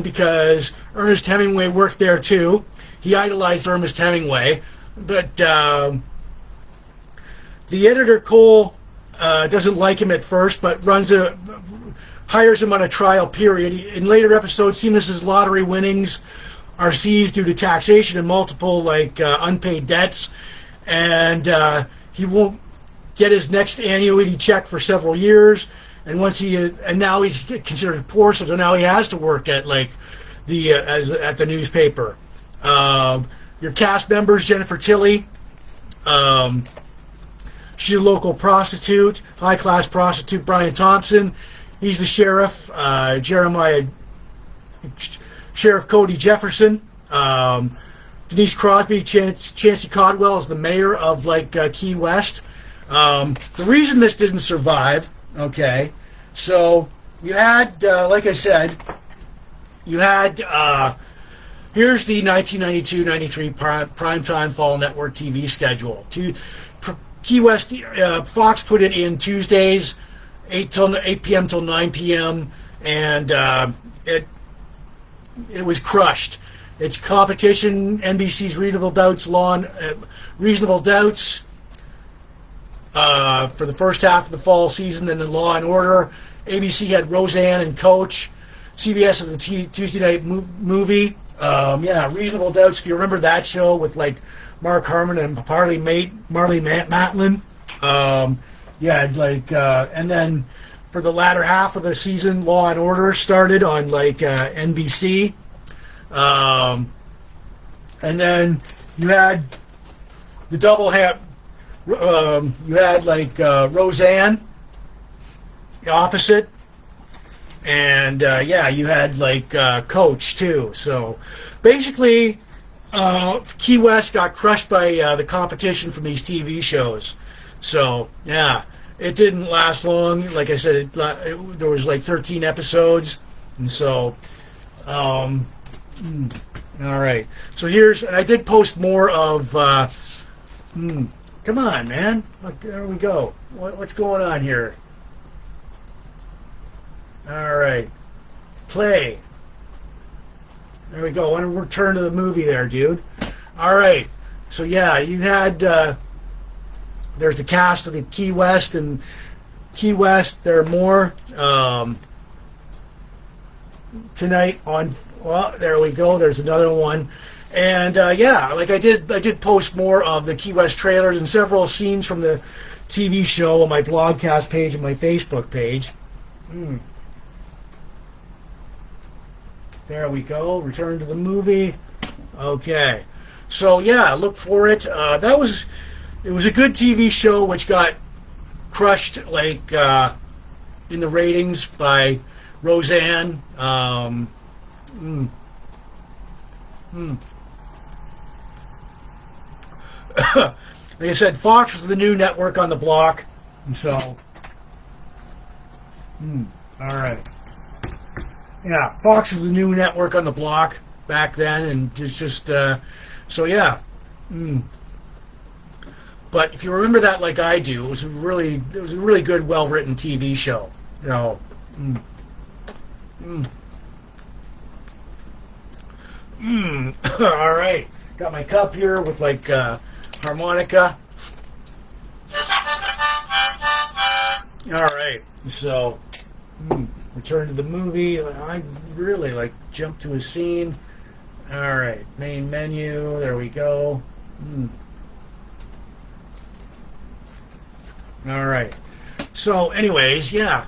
because Ernest Hemingway worked there too. He idolized Ernest Hemingway. But the editor, Cole, doesn't like him at first, but hires him on a trial period. In later episodes, Seamus's lottery winnings are seized due to taxation and multiple unpaid debts, and he won't get his next annuity check for several years. And now he's considered poor, so now he has to work at at the newspaper. Your cast members: Jennifer Tilly. She's a local prostitute, high-class prostitute. Brian Thompson, he's the sheriff. Sheriff Cody Jefferson. Denise Crosby, Chauncey Caldwell is the mayor of Key West. The reason this didn't survive, okay, so you had, like I said, you had, here's the 1992-93 primetime fall network TV schedule. Key West, Fox put it in Tuesdays, 8 p.m. till 9 p.m., and it was crushed. Its competition, NBC's Reasonable Doubts, for the first half of the fall season, then the Law and Order. ABC had Roseanne and Coach. CBS is the Tuesday night movie. Reasonable Doubts, if you remember that show with Mark Harmon and Marley Matlin. And then for the latter half of the season, Law and Order started on NBC. And then you had the double hat. You had Roseanne, the opposite, and you had Coach too. So basically, Key West got crushed by the competition from these TV shows. So yeah, it didn't last long. Like I said, there was 13 episodes, and so all right. So and I did post more of. Come on, man. Look, there we go. What's going on here? All right. Play. There we go. I want to return to the movie there, dude. All right. So, yeah, you had... there's the cast of the Key West, and Key West, there are more tonight on... Well, there we go. There's another one. And I did post more of the Key West trailers and several scenes from the TV show on my blogcast page and my Facebook page. There we go. Return to the movie. Okay. So yeah, look for it. It was a good TV show which got crushed in the ratings by Roseanne. Like I said, Fox was the new network on the block, and so all right, yeah, Fox was the new network on the block back then, and it's just so yeah. But if you remember that like I do, it was a really good, well-written TV show. You know. All right, got my cup here with harmonica. All right, so return to the movie. I really jumped to a scene. All right, main menu. There we go. All right. So, anyways, yeah.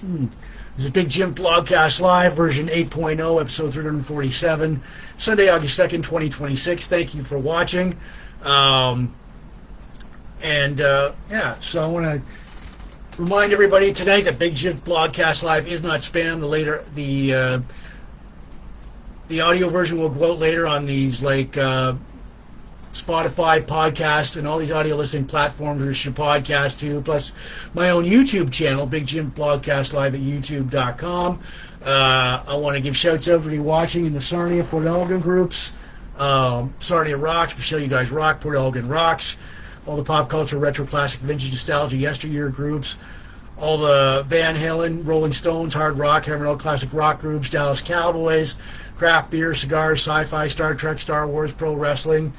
This is Big Jim Blogcast Live, version 8.0, episode 347, Sunday, August 2nd, 2026. Thank you for watching. Yeah, so I want to remind everybody tonight that Big Jim Blogcast Live is not spam. The audio version will go out later on these, like, Spotify, podcast, and all these audio listening platforms. There's your podcast too, plus my own YouTube channel, Big Jim Blogcast Live at youtube.com. I want to give shouts out to everybody watching in the Sarnia, Port Elgin groups. Sarnia rocks, Michelle, you guys rock. Port Elgin rocks. All the pop culture, retro, classic, vintage, nostalgia, yesteryear groups. All the Van Halen, Rolling Stones, hard rock, heavy metal, classic rock groups. Dallas Cowboys, craft beer, cigars, sci-fi, Star Trek, Star Wars, pro wrestling.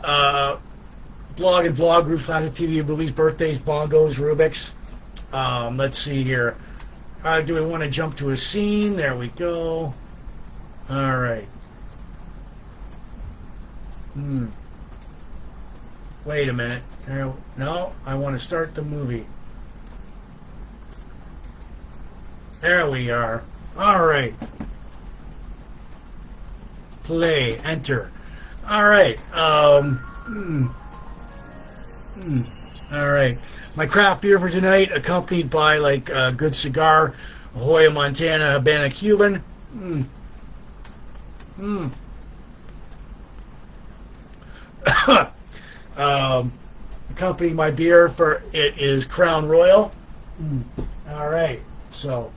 Blog and vlog groups, classic TV, movies, birthdays, bongos, Rubik's. Let's see here. Do we want to jump to a scene? There we go. All right. Wait a minute. No, I want to start the movie. There we are. All right. Play. Enter. All right. All right. My craft beer for tonight, accompanied by like a good cigar, Hoya Montana Habana Cuban. Accompanying my beer for it is Crown Royal. All right. So.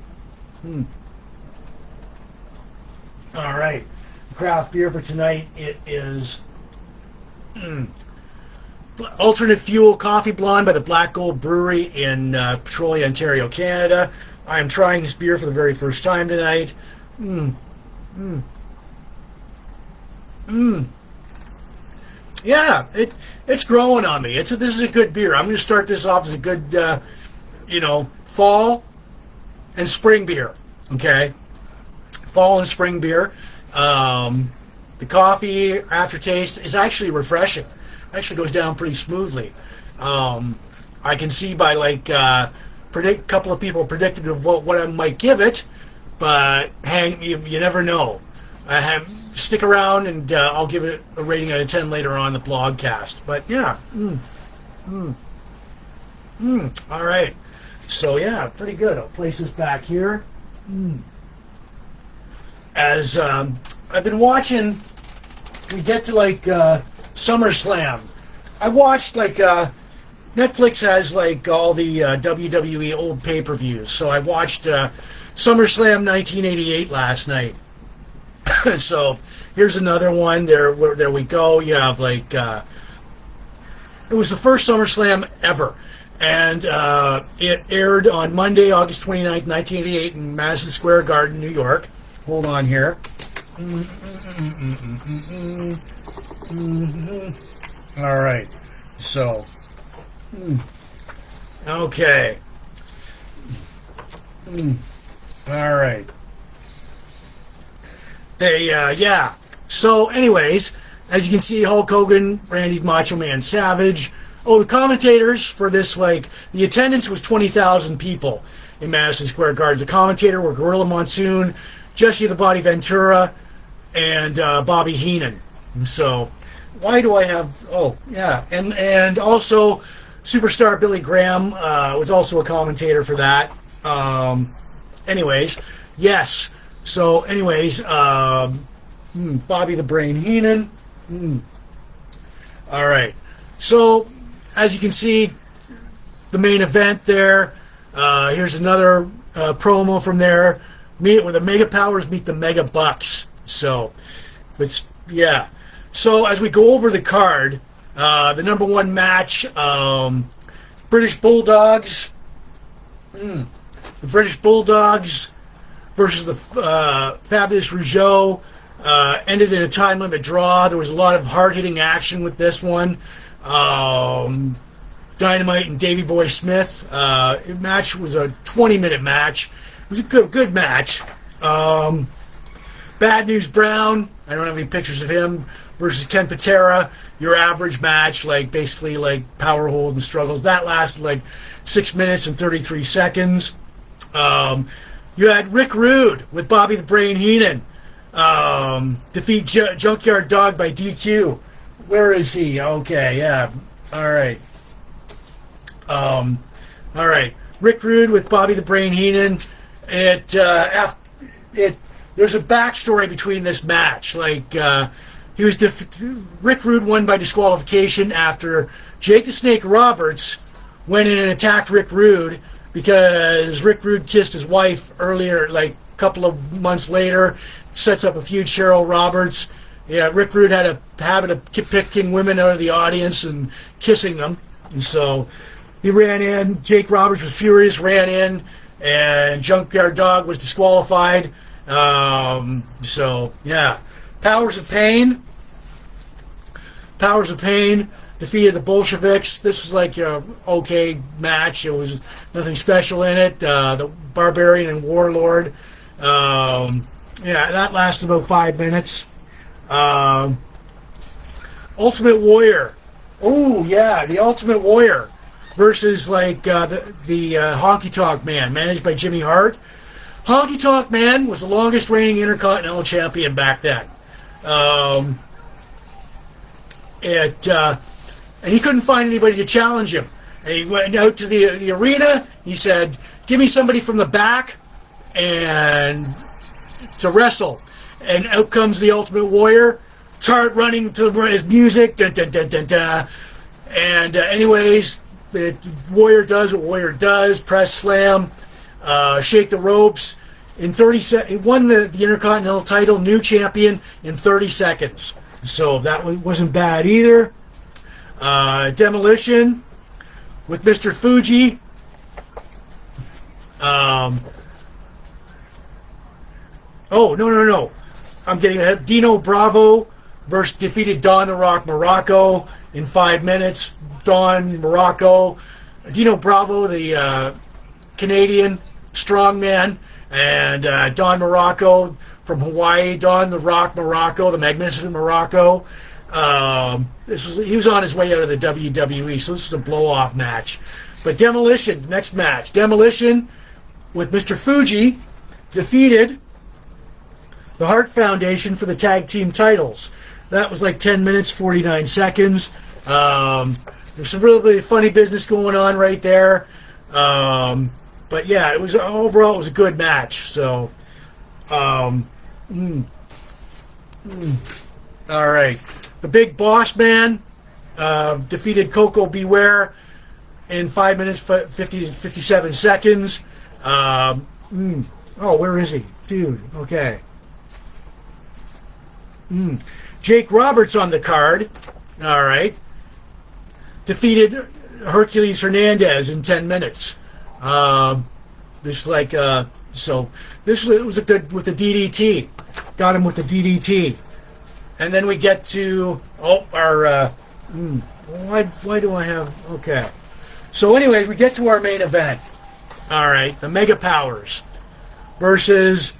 All right. Craft beer for tonight, it is Alternate Fuel Coffee Blonde by the Black Gold Brewery in Petrolia, Ontario, Canada. I am trying this beer for the very first time tonight. Yeah, it's growing on me. This is a good beer. I'm going to start this off as a good, fall and spring beer. Okay, fall and spring beer. The coffee aftertaste is actually refreshing. Actually goes down pretty smoothly. I can see by like a couple of people predicted of what I might give it, but hang, you never know. Stick around and I'll give it a rating out of 10 later on the blogcast. But yeah, all right. So yeah, pretty good. I'll place this back here. As I've been watching, we get to like SummerSlam. I watched like Netflix has like all the WWE old pay-per-views. So I watched SummerSlam 1988 last night. So here's another one. There we go. You have like it was the first SummerSlam ever. And it aired on Monday, August 29th, 1988 in Madison Square Garden, New York. Hold on here. All right. So, okay. All right. Yeah. So, anyways, as you can see, Hulk Hogan, Randy Macho Man Savage. Oh, the commentators for this, like, the attendance was 20,000 people in Madison Square Garden. The commentator were Gorilla Monsoon, Jesse the Body Ventura, and Bobby Heenan. So, why do I have... Oh, yeah. And also, superstar Billy Graham was also a commentator for that. Anyways, yes. So, anyways, Bobby the Brain Heenan. All right. So, as you can see, the main event there. Here's another promo from there. Meet where the Mega Powers meet the Mega Bucks. So, it's yeah. So as we go over the card, the number one match, British Bulldogs. The British Bulldogs versus the Fabulous Rougeau ended in a time limit draw. There was a lot of hard-hitting action with this one. Dynamite and Davey Boy Smith. Match was a 20-minute match. It was a good match. Bad News Brown, I don't have any pictures of him, versus Ken Patera, your average match, like basically like power hold and struggles. That lasted like 6 minutes and 33 seconds. You had Rick Rude with Bobby the Brain Heenan defeat Junkyard Dog by DQ. Where is he? Okay, yeah. All right. Rick Rude with Bobby the Brain Heenan. There's a backstory between this match. Like Rick Rude won by disqualification after Jake the Snake Roberts went in and attacked Rick Rude because Rick Rude kissed his wife earlier, like a couple of months later. Sets up a feud, Cheryl Roberts. Yeah, Rick Rude had a habit of picking women out of the audience and kissing them. And so he ran in. Jake Roberts was furious, ran in, and Junkyard Dog was disqualified. So, yeah. Powers of Pain defeated the Bolsheviks. This was like a okay match. It was nothing special in it. The Barbarian and Warlord. Yeah, that lasted about 5 minutes. Ultimate Warrior. Oh, yeah, the Ultimate Warrior versus like the Honky Tonk Man, managed by Jimmy Hart. Honky Tonk Man was the longest reigning Intercontinental Champion back then. And he couldn't find anybody to challenge him. And he went out to the arena. He said, "Give me somebody from the back and to wrestle." And out comes the Ultimate Warrior. Start running to his music. Dun, dun, dun, dun, dun. And anyways, the Warrior does what Warrior does. Press slam. Shake the ropes. In 30 seconds, he won the Intercontinental title, new champion, in 30 seconds. So that wasn't bad either. Demolition with Mr. Fuji. Oh, no. I'm getting ahead. Dino Bravo defeated Don the Rock Morocco in 5 minutes. Dino Bravo, the Canadian strongman, and Don Morocco from Hawaii, Don the Rock Morocco, the Magnificent Morocco. He was on his way out of the WWE, so this was a blow-off match. But Demolition, next match. Demolition with Mr. Fuji defeated the Hart Foundation for the tag team titles. That was like 10 minutes, 49 seconds. There's some really funny business going on right there. But yeah, overall it was a good match. So, all right. The Big Boss Man defeated Coco Beware in 5 minutes, 57 seconds. Oh, where is he? Dude, okay. Jake Roberts on the card. All right. Defeated Hercules Hernandez in 10 minutes. This was a good with the DDT. Got him with the DDT. And then we get to why do I have okay. So anyways, we get to our main event. All right, the Mega Powers versus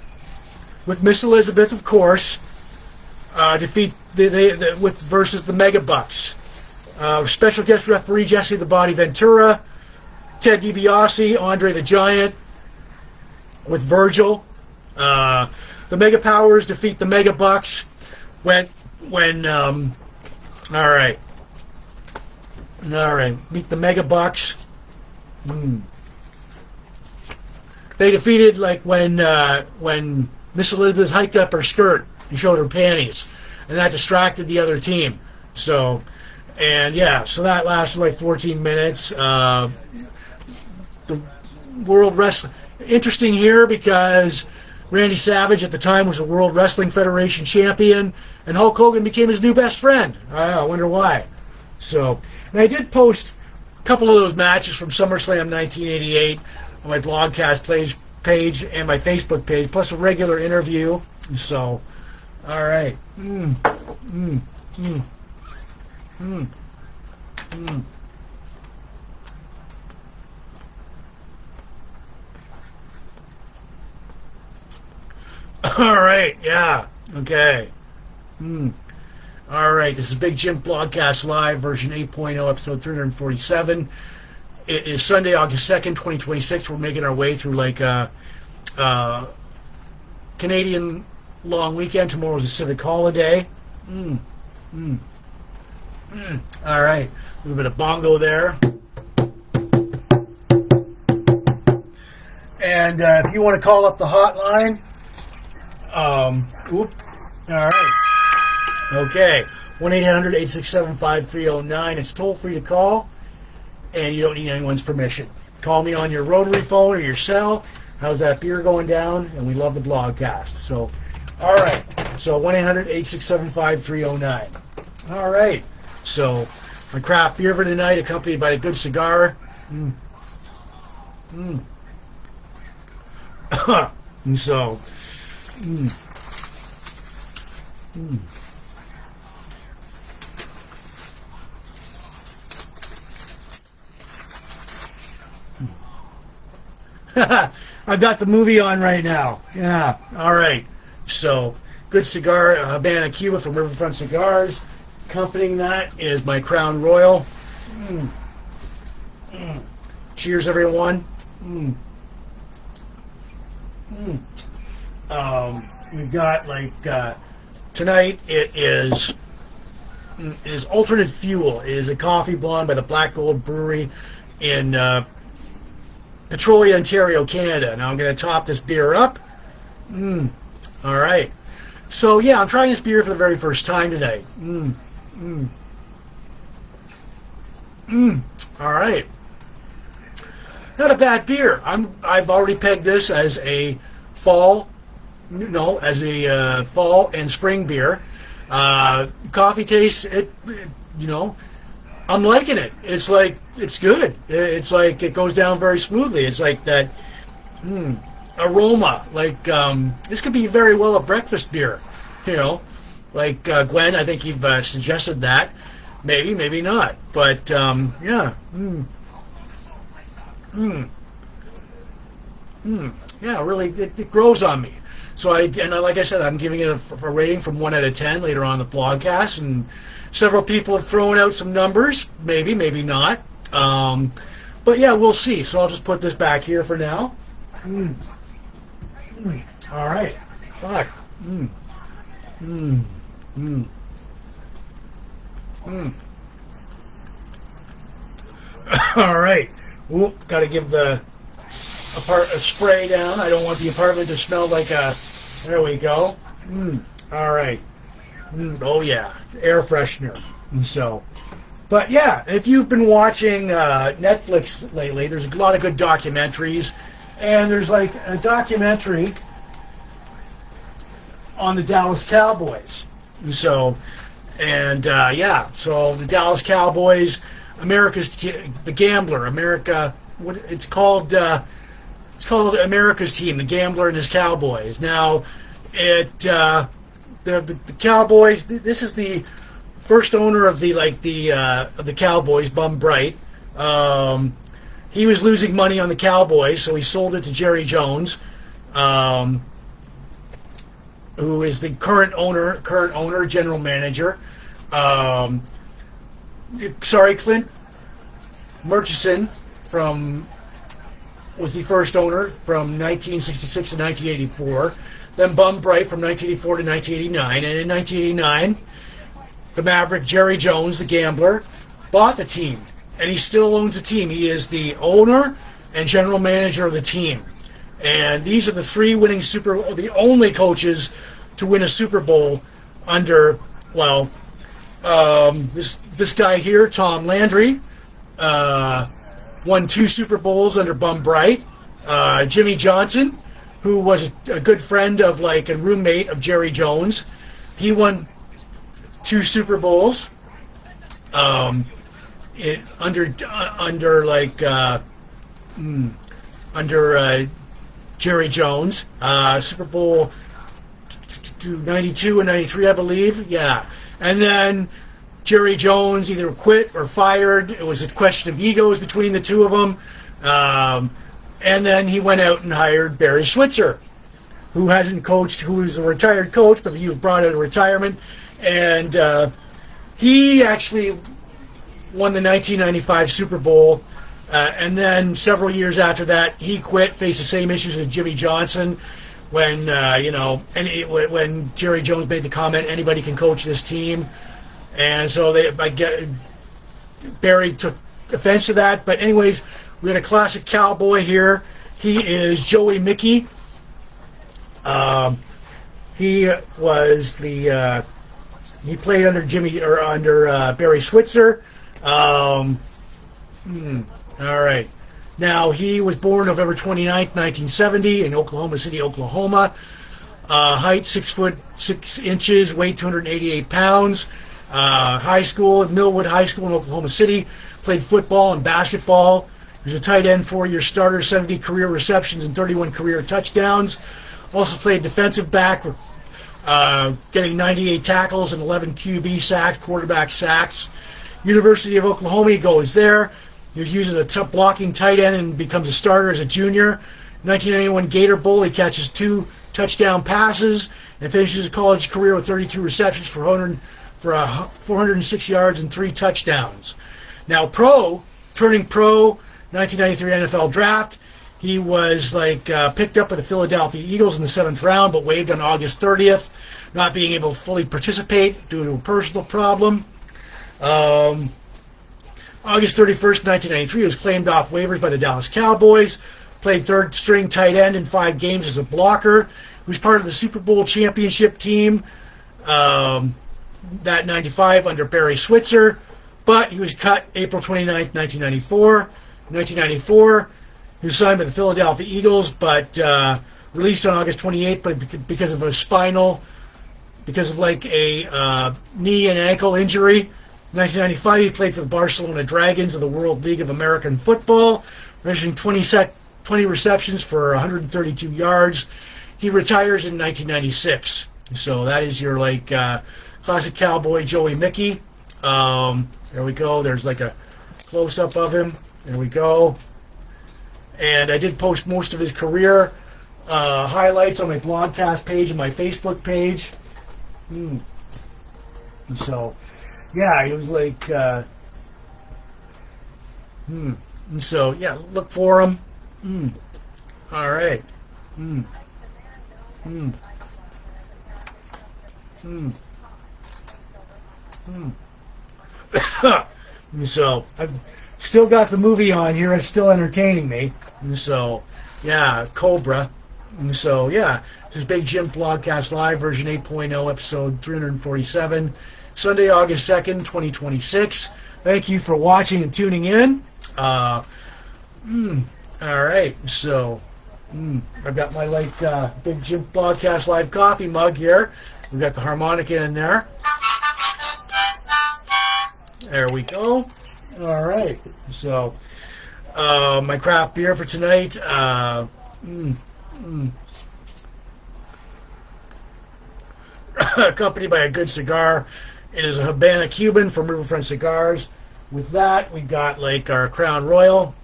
with Miss Elizabeth, of course. Versus the Mega Bucks. Special guest referee Jesse the Body Ventura, Ted DiBiase, Andre the Giant, with Virgil. The Mega Powers defeat the Mega Bucks all right, beat the Mega Bucks. They defeated like when Miss Elizabeth hiked up her skirt and showed her panties, and that distracted the other team. So that lasted like 14 minutes. The World Wrestling, interesting here because Randy Savage at the time was a World Wrestling Federation champion, and Hulk Hogan became his new best friend. I wonder why. So, and I did post a couple of those matches from SummerSlam 1988 on my blogcast page and my Facebook page, plus a regular interview. So, all right. All right, yeah, okay. All right, this is Big Jim Blogcast Live, version 8.0, episode 347. It is Sunday, August 2nd, 2026. We're making our way through like a Canadian long weekend. Tomorrow's a civic holiday. All right, a little bit of bongo there. And if you want to call up the hotline, all right. Okay, 1-800-867-5309. It's toll free to call, and you don't need anyone's permission. Call me on your rotary phone or your cell. How's that beer going down? And we love the blogcast. So, all right. So 1-800-867-5309. All right. So my craft beer for tonight, accompanied by a good cigar. And so, I've got the movie on right now. Yeah, all right. So, good cigar, Havana, Cuba from Riverfront Cigars. Accompanying that is my Crown Royal. Cheers, everyone. We've got tonight it is Alternate Fuel. It is a coffee blonde by the Black Gold Brewery in Petrolia, Ontario, Canada. Now I'm going to top this beer up. All right. So yeah, I'm trying this beer for the very first time tonight. All right. Not a bad beer. I've already pegged this as a fall and spring beer. Coffee taste, I'm liking it. It's like, it's good. It's like, it goes down very smoothly. It's like that aroma. Like, this could be very well a breakfast beer. Like Gwen, I think you've suggested that. Maybe, maybe not. But, yeah. Yeah, really, it grows on me. So like I said, I'm giving it a rating from 1 out of 10 later on in the blogcast, and several people have thrown out some numbers, maybe, maybe not. But yeah, we'll see. So I'll just put this back here for now. All right. Fuck. All right. Whoop, got to give a spray down. I don't want the apartment to smell like a... There we go. All right. Oh, yeah. Air freshener. So... But, yeah, if you've been watching Netflix lately, there's a lot of good documentaries. And there's, like, a documentary on the Dallas Cowboys. So the Dallas Cowboys, the Gambler, it's called America's Team, the Gambler and his Cowboys. Now, the Cowboys, this is the first owner of the Cowboys, Bum Bright. He was losing money on the Cowboys, so he sold it to Jerry Jones, who is the current owner, general manager. Clint Murchison was the first owner from 1966 to 1984. Then Bum Bright from 1984 to 1989. And in 1989, the Maverick Jerry Jones, the Gambler, bought the team. And he still owns the team. He is the owner and general manager of the team. And these are the only coaches to win a Super Bowl under, this guy here, Tom Landry, won 2 Super Bowls under Bum Bright. Jimmy Johnson, who was a good friend of and roommate of Jerry Jones, he won 2 Super Bowls under Jerry Jones. Super Bowl 92 and 93, I believe. Yeah. And then Jerry Jones either quit or fired. It was a question of egos between the two of them. And then he went out and hired Barry Switzer, who hasn't coached, who is a retired coach, but he was brought out of retirement. And he actually won the 1995 Super Bowl. And then several years after that, he quit, faced the same issues as Jimmy Johnson. When when Jerry Jones made the comment, anybody can coach this team, and so Barry took offense to that. But anyways, we got a classic cowboy here. He is Joey Mickey. He was he played under Barry Switzer. All right. Now, he was born November 29th, 1970 in Oklahoma City, Oklahoma. Height 6 foot 6 inches, weight 288 pounds. High school at Millwood High School in Oklahoma City. Played football and basketball. He was a tight end, 4-year starter, 70 career receptions and 31 career touchdowns. Also played defensive back, getting 98 tackles and 11 QB sacks, quarterback sacks. University of Oklahoma, he goes there. He was used as a blocking tight end and becomes a starter as a junior. 1991 Gator Bowl, he catches 2 touchdown passes and finishes his college career with 32 receptions for 406 yards and 3 touchdowns. Now, turning pro, 1993 NFL Draft. He was picked up by the Philadelphia Eagles in the 7th round, but waived on August 30th, not being able to fully participate due to a personal problem. August 31st, 1993, he was claimed off waivers by the Dallas Cowboys. Played third-string tight end in 5 games as a blocker. He was part of the Super Bowl championship team, that 95 under Barry Switzer. But he was cut April 29th, 1994. In 1994, he was signed by the Philadelphia Eagles, but released on August 28th because of a knee and ankle injury. In 1995, he played for the Barcelona Dragons of the World League of American Football, registering 20 receptions for 132 yards. He retires in 1996. So that is your classic cowboy Joey Mickey. There we go. There's a close-up of him. There we go. And I did post most of his career highlights on my Blogcast page and my Facebook page. So, yeah, he was so, yeah, look for him. All right. So, I've still got the movie on here. It's still entertaining me. So, yeah, Cobra. So, yeah, this is Big Jim Blogcast Live, version 8.0, episode 347, Sunday, August 2nd, 2026. Thank you for watching and tuning in. All right, so I've got my Big Jim Blogcast Live coffee mug here. We've got the harmonica in there. There we go. All right, so my craft beer for tonight. Accompanied by a good cigar. It is a Havana Cuban from Riverfront Cigars. With that, we got our Crown Royal.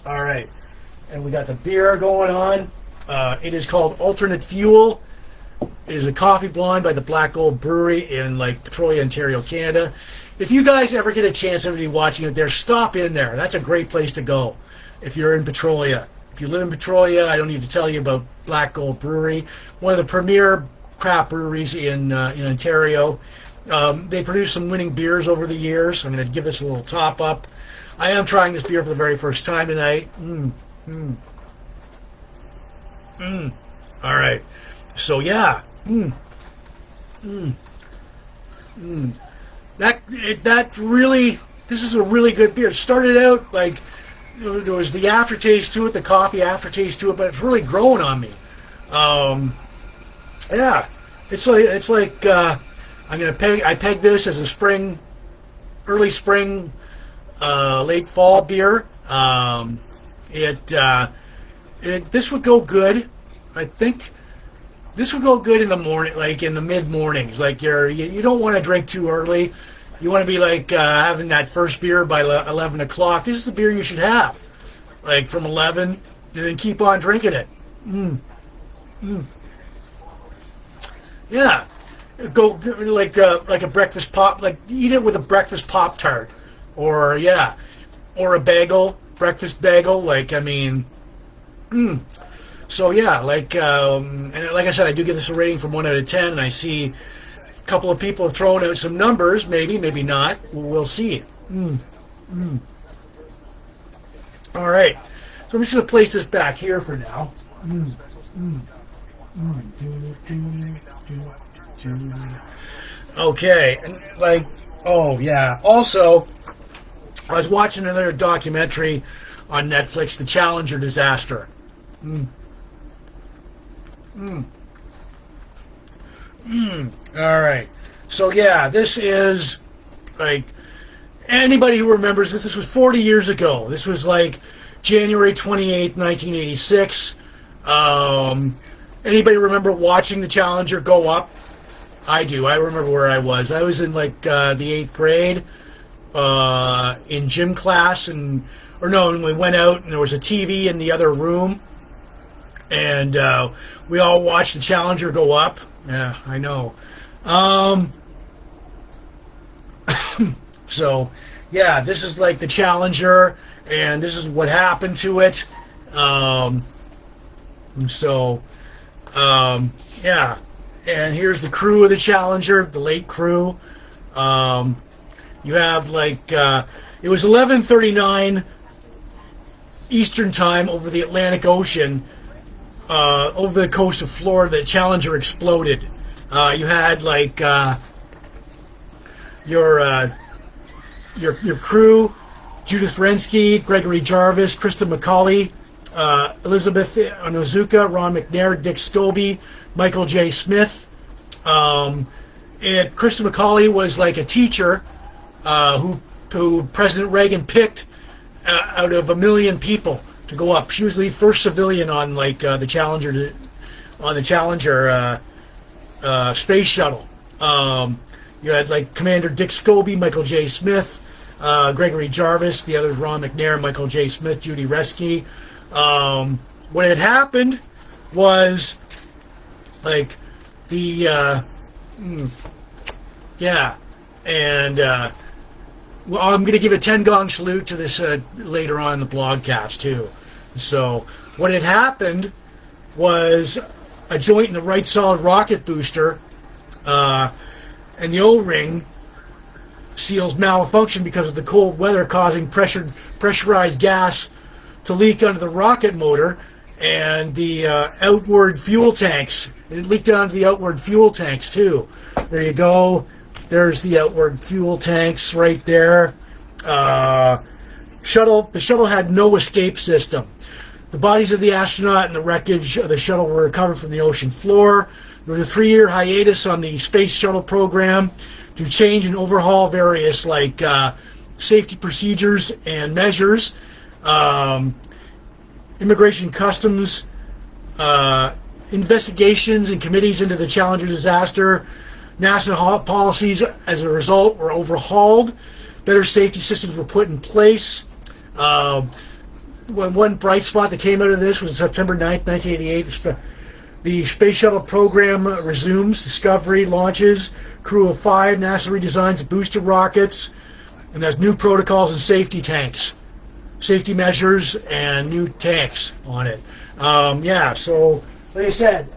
All right, and we got the beer going on. It is called Alternate Fuel. It is a coffee blonde by the Black Gold Brewery in Petrolia, Ontario, Canada. If you guys ever get a chance, everybody watching it there, stop in there. That's a great place to go if you're in Petrolia. If you live in Petrolia, I don't need to tell you about Black Gold Brewery, one of the premier craft breweries in Ontario. They produce some winning beers over the years. I'm going to give this a little top up. I am trying this beer for the very first time tonight. All right. So yeah. This is a really good beer. It started out there was the aftertaste to it, the coffee aftertaste to it, but it's really growing on me. Yeah, I pegged this as a early spring, late fall beer. This would go good. I think this would go good in the morning, in the mid mornings. You don't want to drink too early. You want to be like having that first beer by 11 o'clock. This is the beer you should have. Like from 11, and then keep on drinking it. Yeah. Go like a breakfast pop, like eat it with a breakfast Pop-Tart. Or, or a bagel, breakfast bagel. Like, I mean, So, yeah, and like I said, I do give this a rating from 1 out of 10, and I see a couple of people have thrown out some numbers, maybe not. We'll see. All right. So I'm just going to place this back here for now. Okay. And oh, yeah. Also, I was watching another documentary on Netflix, The Challenger Disaster. All right. So, yeah, this is, anybody who remembers this was 40 years ago. This was, January 28th, 1986. Anybody remember watching the Challenger go up? I do. I remember where I was. I was in, the 8th grade, in gym class, and we went out, and there was a TV in the other room, and we all watched the Challenger go up. Yeah, I know. So, yeah, this is the Challenger, and this is what happened to it. Yeah. And here's the crew of the Challenger, the late crew. You have it was 11:39 Eastern Time over the Atlantic Ocean, over the coast of Florida. The Challenger exploded. You had your crew: Judith Rensky, Gregory Jarvis, Krista McCauley, Elizabeth Onozuka, Ron McNair, Dick Scobie, Michael J. Smith. And Krista McCauley was a teacher who President Reagan picked out of 1 million people to go up. She was the first civilian on the Challenger, space shuttle. You had Commander Dick Scobie, Michael J. Smith, Gregory Jarvis, the others Ron McNair, Michael J. Smith, Judy Reski. What had happened was well, I'm going to give a 10 gong salute to this later on in the blogcast too. So what had happened was a joint in the right solid rocket booster, and the O-ring seals malfunction because of the cold weather, causing pressurized gas to leak under the rocket motor and the outward fuel tanks. It leaked onto the outward fuel tanks too. There you go. There's the outward fuel tanks right there. The shuttle had no escape system. The bodies of the astronaut and the wreckage of the shuttle were recovered from the ocean floor. There was a 3-year hiatus on the space shuttle program to change and overhaul various safety procedures and measures. Immigration Customs investigations and committees into the Challenger disaster. NASA policies, as a result, were overhauled. Better safety systems were put in place. One bright spot that came out of this was September 9th, 1988. The space shuttle program resumes. Discovery launches. Crew of 5. NASA redesigns booster rockets. And there's new protocols and safety measures and new tanks on it. So like I said,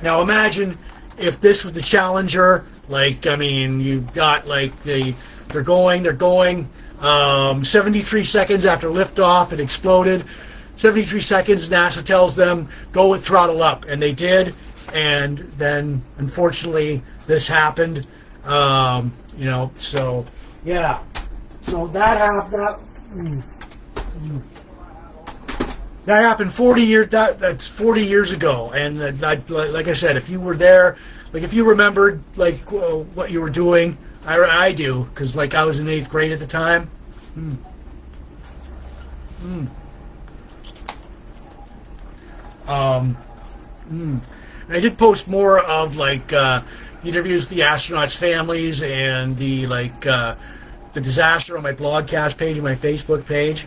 now imagine if this was the Challenger. You've got they're going 73 seconds after liftoff, it exploded. 73 seconds, NASA tells them, go with throttle up, and they did. And then, unfortunately, this happened. So yeah. So that happened. That happened 40 years. That's 40 years ago, and like I said, if you were there, if you remembered what you were doing, I do, because I was in 8th grade at the time. I did post more of interviews with the astronauts' families and the the disaster on my blogcast page and my Facebook page.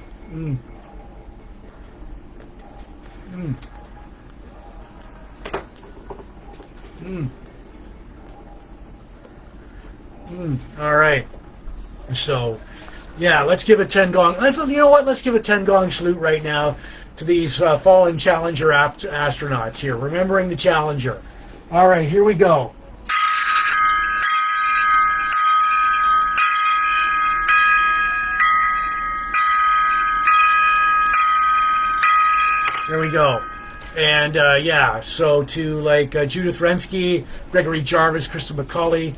All right. So, yeah, let's give a 10 gong. You know what? Let's give a 10 gong salute right now to these fallen Challenger astronauts here, remembering the Challenger. All right, here we go. There we go. And yeah, so to Judith Rensky, Gregory Jarvis, Crystal McCauley,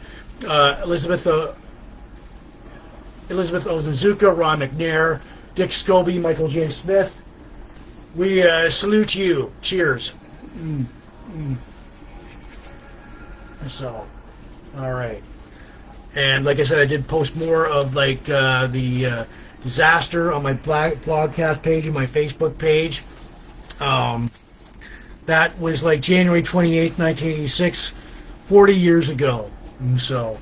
Elizabeth Ozazuka, Ron McNair, Dick Scobie, Michael J. Smith, we salute you. Cheers. So, all right. And like I said, I did post more of the disaster on my blogcast page and my Facebook page. That was January 28th, 1986, 40 years ago. And so,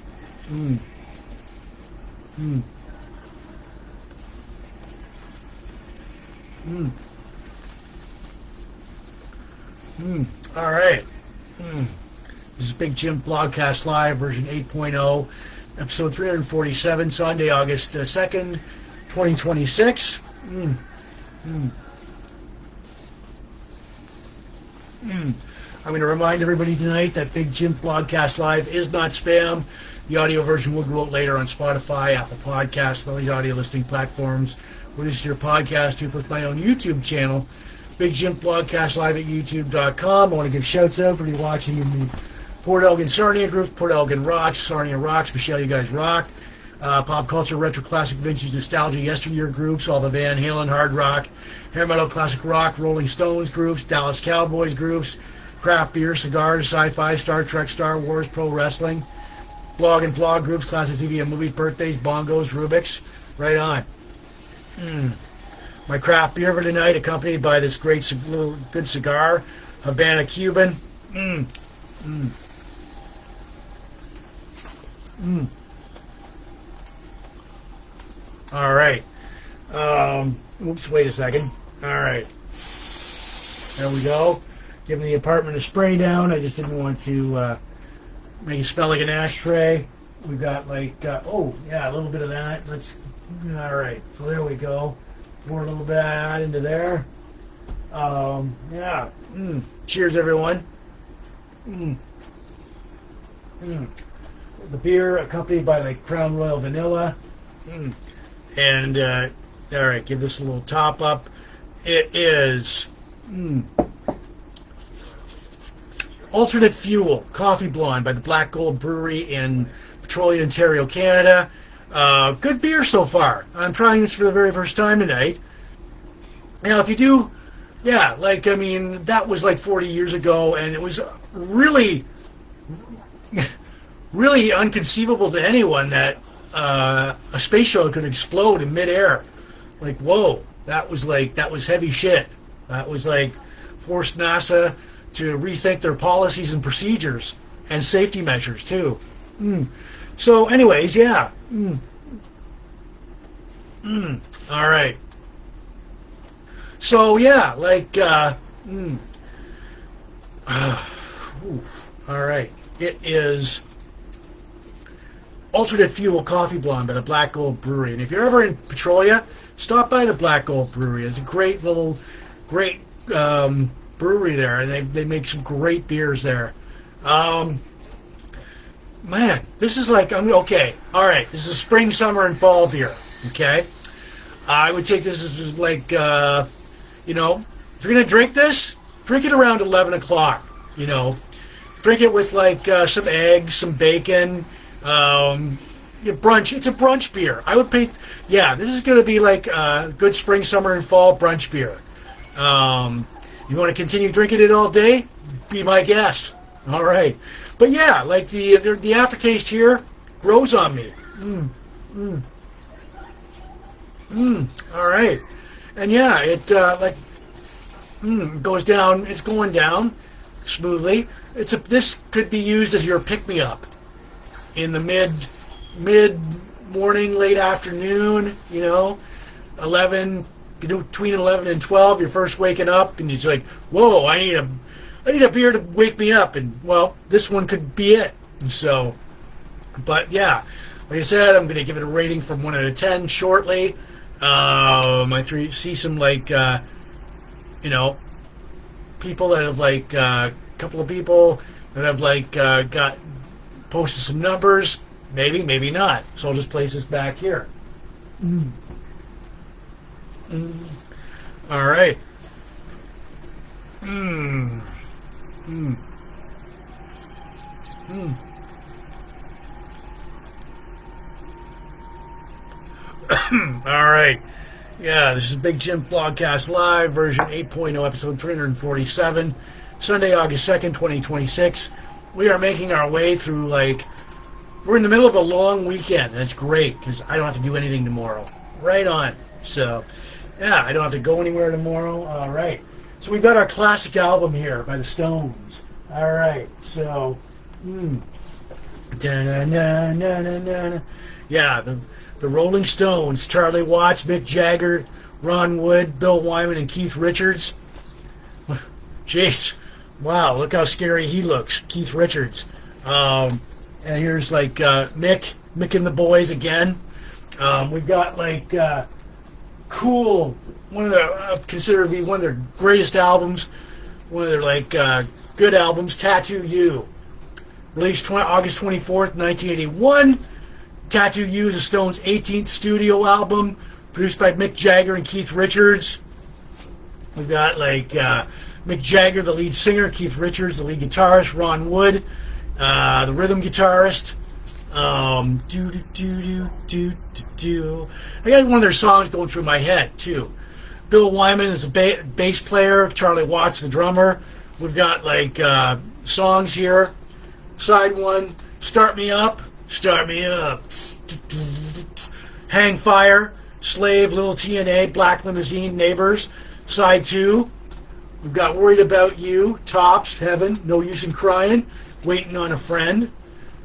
all right. This is Big Jim Blogcast Live, version 8.0, episode 347, Sunday, August 2nd, 2026. I'm going to remind everybody tonight that Big Jim Blogcast Live is not spam. The audio version will go out later on Spotify, Apple Podcasts, and all these audio listening platforms. This is your podcast too, with my own YouTube channel, Big Jim Blogcast Live at YouTube.com. I want to give shouts out for you watching in the Port Elgin Sarnia group, Port Elgin Rocks, Sarnia Rocks, Michelle, you guys rock. Pop culture, retro, classic, vintage, nostalgia, yesteryear groups, all the Van Halen, hard rock, hair metal, classic rock, Rolling Stones groups, Dallas Cowboys groups, craft beer, cigars, sci-fi, Star Trek, Star Wars, pro wrestling, blog and vlog groups, classic TV and movies, birthdays, bongos, Rubik's, right on. My craft beer for tonight, accompanied by this great little good cigar, Havana Cuban. All right. Oops, wait a second. All right. There we go. Giving the apartment a spray down. I just didn't want to make it smell like an ashtray. We've got oh, yeah, a little bit of that. All right. So there we go. Pour a little bit of that into there. Yeah. Cheers, everyone. The beer accompanied by Crown Royal Vanilla. And, all right, give this a little top up. It is Alternate Fuel Coffee Blonde by the Black Gold Brewery in Petrolia, Ontario, Canada. Good beer so far. I'm trying this for the very first time tonight. Now, if you do, yeah, that was 40 years ago, and it was really, really inconceivable to anyone that a space shuttle could explode in midair. Whoa, that was heavy shit. That was forced NASA to rethink their policies and procedures and safety measures too. So anyways, yeah. All right. So yeah, all right. It is Alternate Fuel Coffee Blonde by the Black Gold Brewery. And if you're ever in Petrolia, stop by the Black Gold Brewery. It's a great brewery there, and they make some great beers there. Man, this is okay. All right, this is spring, summer, and fall beer. Okay, I would take this as if you're gonna drink this, drink it around 11 o'clock. Drink it with some eggs, some bacon. Brunch. It's a brunch beer. I would pay. Yeah, this is going to be good spring, summer, and fall brunch beer. You want to continue drinking it all day? Be my guest. All right. But yeah, the aftertaste here grows on me. All right. And yeah, it goes down. It's going down smoothly. This could be used as your pick-me-up in the mid morning, late afternoon. 11 between 11 and 12. You're first waking up, and you're like, whoa, I need a beer to wake me up, and well, this one could be it. And so, but yeah, like I said, I'm going to give it a rating from 1 out of 10 shortly. See some people that have a couple of people that have got posted some numbers. Maybe not. So I'll just place this back here. All right. All right. Yeah, this is Big Jim Blogcast Live, version 8.0, episode 347, Sunday, August 2nd, 2026. We are making our way through, we're in the middle of a long weekend, and it's great, because I don't have to do anything tomorrow. Right on. So, yeah, I don't have to go anywhere tomorrow. All right. So we've got our classic album here by the Stones. All right. So, yeah, the Rolling Stones, Charlie Watts, Mick Jagger, Ron Wood, Bill Wyman, and Keith Richards. Jeez. Wow, look how scary he looks, Keith Richards. And here's Mick and the boys again. We've got cool, considered to be one of their greatest albums, one of their good albums, Tattoo You. Released August 24th, 1981. Tattoo You is the Stones' 18th studio album, produced by Mick Jagger and Keith Richards. We've got Mick Jagger, the lead singer, Keith Richards, the lead guitarist, Ron Wood, the rhythm guitarist. I got one of their songs going through my head too. Bill Wyman is the bass player, Charlie Watts the drummer. We've got songs here. Side 1, Start Me Up. Hang Fire, Slave, Little TNA, Black Limousine, Neighbors. Side 2, we've got Worried About You, Tops, Heaven, No Use in Crying, Waiting on a Friend.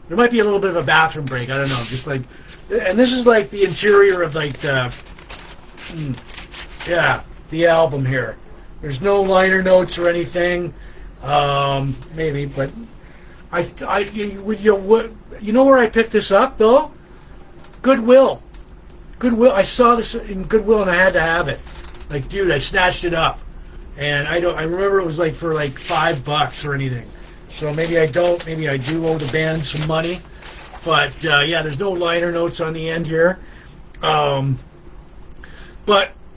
There might be a little bit of a bathroom break, I don't know, and this is the interior of the album here. There's no liner notes or anything, maybe, but you know where I picked this up though? Goodwill. I saw this in Goodwill and I had to have it. Dude, I snatched it up, and I remember it was for $5 or anything. So maybe I don't. Maybe I do owe the band some money. But yeah, there's no liner notes on the end here. But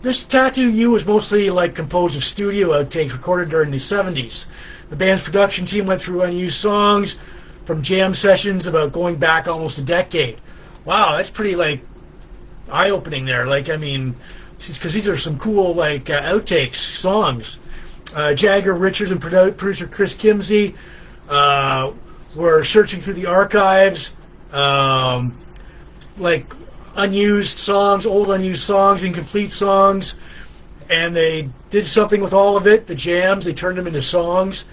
this Tattoo You was mostly composed of studio outtakes recorded during the 70s. The band's production team went through unused songs from jam sessions about going back almost a decade. Wow, that's pretty eye-opening there. Because these are some cool outtakes songs. Jagger, Richards, and producer Chris Kimsey were searching through the archives, unused songs, old unused songs, incomplete songs, and they did something with all of it. The jams, they turned them into songs.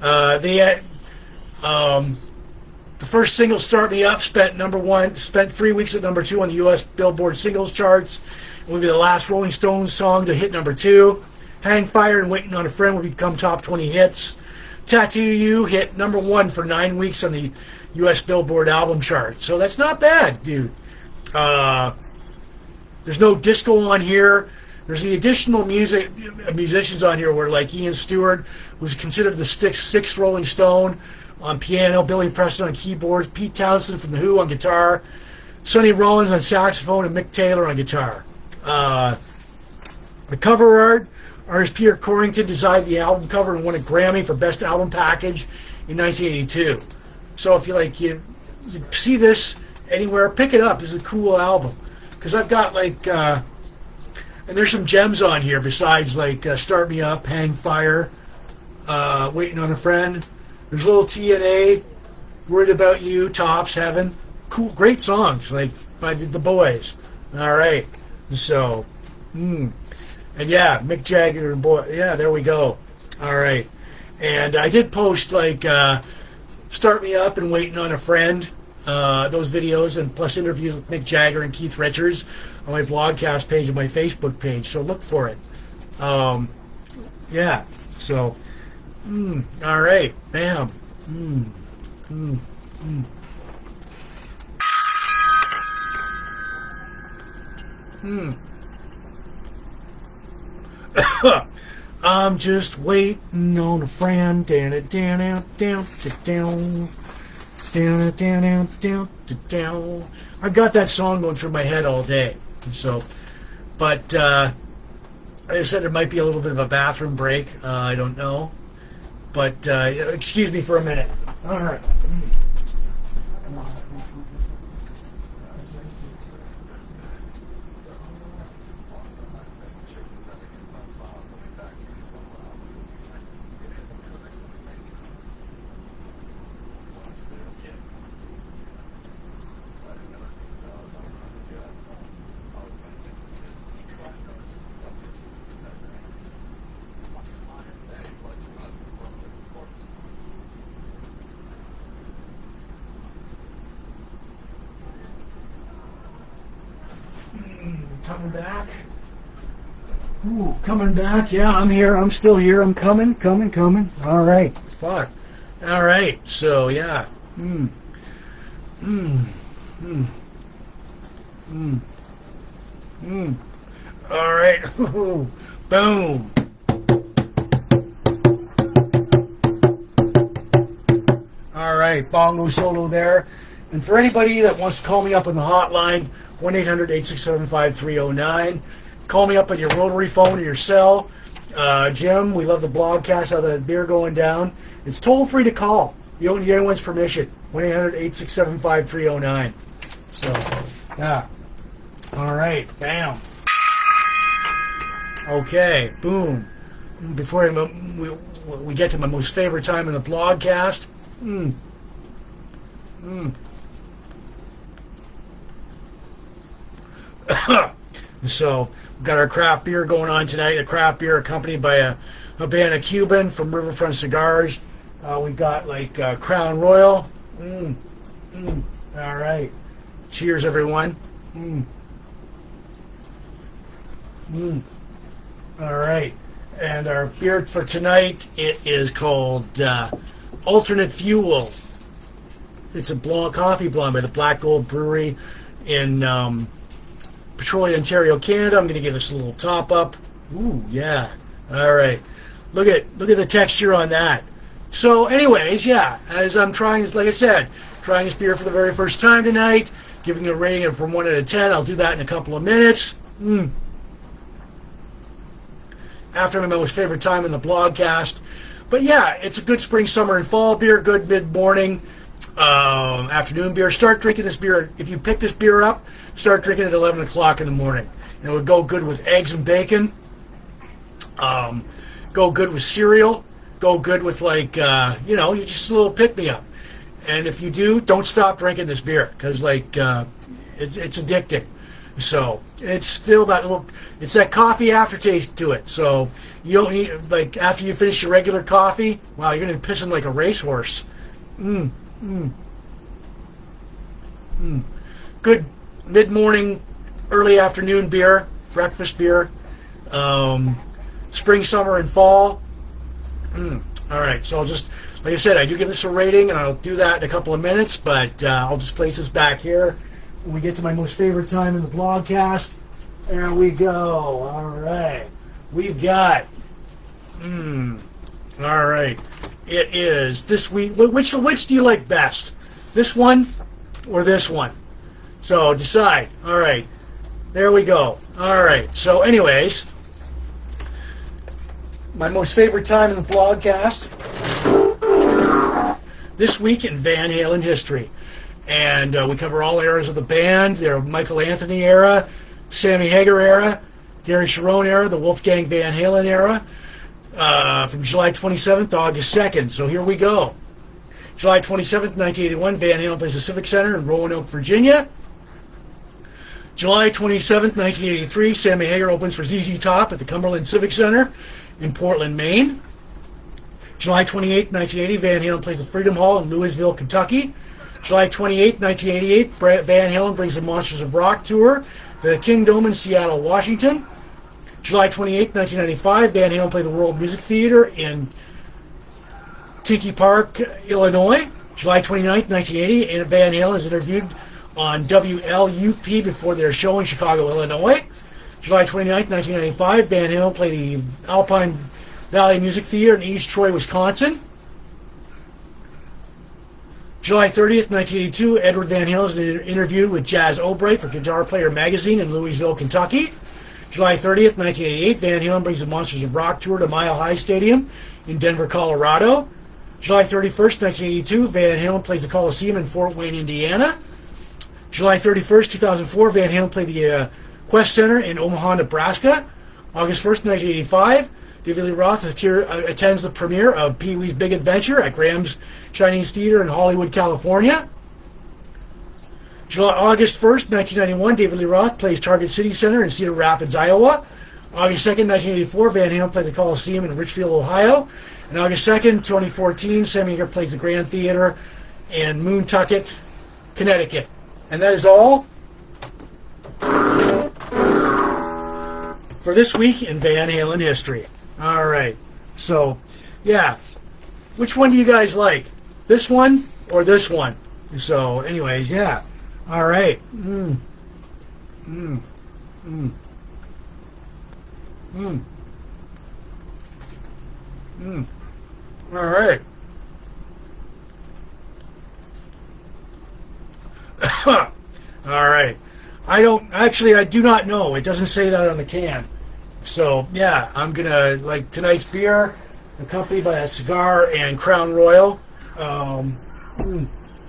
The first single, Start Me Up, spent 3 weeks at number 2 on the U.S. Billboard singles charts. It would be the last Rolling Stones song to hit number 2. Hang Fire and Waiting on a Friend would become top 20 hits. Tattoo You hit number 1 for 9 weeks on the U.S. Billboard album chart. So that's not bad, dude. There's no disco on here. There's the additional musicians on here were Ian Stewart, who's considered the sixth Rolling Stone, on piano, Billy Preston on keyboards, Pete Townsend from The Who on guitar, Sonny Rollins on saxophone, and Mick Taylor on guitar. The cover art, artist Peter Corrington designed the album cover and won a Grammy for Best Album Package in 1982. So if you see this anywhere, pick it up. This is a cool album. Because I've got and there's some gems on here besides Start Me Up, Hang Fire, Waiting on a Friend. There's Little TNA, Worried About You, Tops, Heaven. Cool, great songs by the boys. All right. So, and yeah, Mick Jagger and boy, yeah, there we go. All right. And I did post like Start Me Up and Waiting on a Friend, those videos, and plus interviews with Mick Jagger and Keith Richards on my blogcast page and my Facebook page. So look for it. Yeah. So, all right. Bam. I'm just waiting on a friend. Down, down, down, down, down, down, down, down, down. I got that song going through my head all day. So, but I said there might be a little bit of a bathroom break. I don't know, but excuse me for a minute. All right. Coming back. Ooh, coming back. Yeah, I'm here. I'm still here. I'm coming. All right. Fuck. All right. So, yeah. All right. Boom. All right. Bongo solo there. And for anybody that wants to call me up on the hotline, 1-800-867-5309. Call me up on your rotary phone or your cell. Jim, we love the blogcast, how the beer going down. It's toll free to call. You don't need anyone's permission. 1-800-867-5309. So, yeah. All right. Bam. Okay. Boom. Before we get to my most favorite time in the blogcast. So we've got our craft beer going on tonight. A craft beer accompanied by a Habana Cuban from Riverfront Cigars. We've got like Crown Royal. All right. Cheers, everyone. All right. And our beer for tonight, it is called Alternate Fuel. It's a coffee blonde by the Black Gold Brewery in Petrolia, Ontario, Canada. I'm going to give this a little top up. Ooh, yeah. All right. Look at the texture on that. So, anyways, yeah, as I'm trying, like I said, trying this beer for the very first time tonight, giving it a rating from 1 out of 10. I'll do that in a couple of minutes. After my most favorite time in the blogcast. But yeah, it's a good spring, summer, and fall beer. Good mid-morning, afternoon beer. Start drinking this beer. If you pick this beer up, start drinking at 11 o'clock in the morning. It would go good with eggs and bacon. Go good with cereal. Go good with, like, you just a little pick-me-up. And if you do, don't stop drinking this beer because, like, it's addicting. So it's still it's that coffee aftertaste to it. So you don't need, like, after you finish your regular coffee, wow, you're going to be pissing like a racehorse. Good mid-morning, early afternoon beer, breakfast beer, spring, summer, and fall. All right, so I'll just, like I said, I do give this a rating, and I'll do that in a couple of minutes, but I'll just place this back here when we get to my most favorite time in the blogcast. There we go. All right. We've got, all right. It is this week. Which do you like best? This one or this one? So decide. All right. There we go. All right. So anyways, my most favorite time in the blogcast this week in Van Halen history. And we cover all eras of the band, their Michael Anthony era, Sammy Hagar era, Gary Cherone era, the Wolfgang Van Halen era, from July 27th to August 2nd. So here we go. July 27th, 1981, Van Halen plays the Civic Center in Roanoke, Virginia. July 27th, 1983, Sammy Hagar opens for ZZ Top at the Cumberland Civic Center in Portland, Maine. July 28, 1980, Van Halen plays the Freedom Hall in Louisville, Kentucky. July 28, 1988, Van Halen brings the Monsters of Rock tour to the Kingdome in Seattle, Washington. July 28, 1995, Van Halen played the World Music Theater in Tinky Park, Illinois. July 29, 1980, and Van Halen is interviewed on WLUP before their show in Chicago, Illinois. July 29, 1995, Van Halen played the Alpine Valley Music Theater in East Troy, Wisconsin. July 30th, 1982, Edward Van Halen is interviewed with Jazz O'Bright for Guitar Player magazine in Louisville, Kentucky. July 30th, 1988, Van Halen brings the Monsters of Rock tour to Mile High Stadium in Denver, Colorado. July 31st, 1982, Van Halen plays the Coliseum in Fort Wayne, Indiana. July 31st, 2004, Van Halen played the Quest Center in Omaha, Nebraska. August 1st, 1985, David Lee Roth attends the premiere of Pee-wee's Big Adventure at Graham's Chinese Theater in Hollywood, California. August 1st, 1991, David Lee Roth plays Target City Center in Cedar Rapids, Iowa. August 2nd, 1984, Van Halen played the Coliseum in Richfield, Ohio. And August 2nd, 2014, Sammy Hagar plays the Grand Theater in Moontucket, Connecticut. And that is all for this week in Van Halen history. All right. So, yeah. Which one do you guys like? This one or this one? So, anyways, yeah. All right. All right. All right. I do not know. It doesn't say that on the can. So, yeah, I'm going to, like, tonight's beer, accompanied by a cigar and Crown Royal. All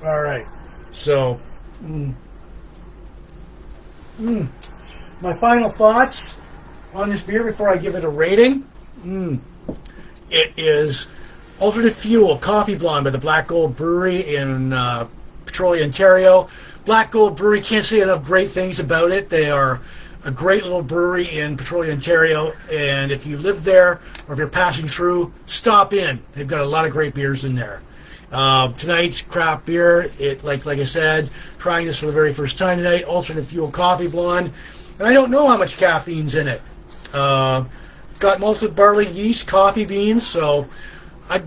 right. So, my final thoughts on this beer before I give it a rating. It is Alternate Fuel Coffee Blonde by the Black Gold Brewery in Petrolia, Ontario. Black Gold Brewery, can't say enough great things about it. They are a great little brewery in Petrolia, Ontario, and if you live there or if you're passing through, stop in. They've got a lot of great beers in there. Tonight's craft beer, like I said, trying this for the very first time tonight, Alternate Fuel Coffee Blonde, and I don't know how much caffeine's in it. Got malted barley, yeast, coffee beans, so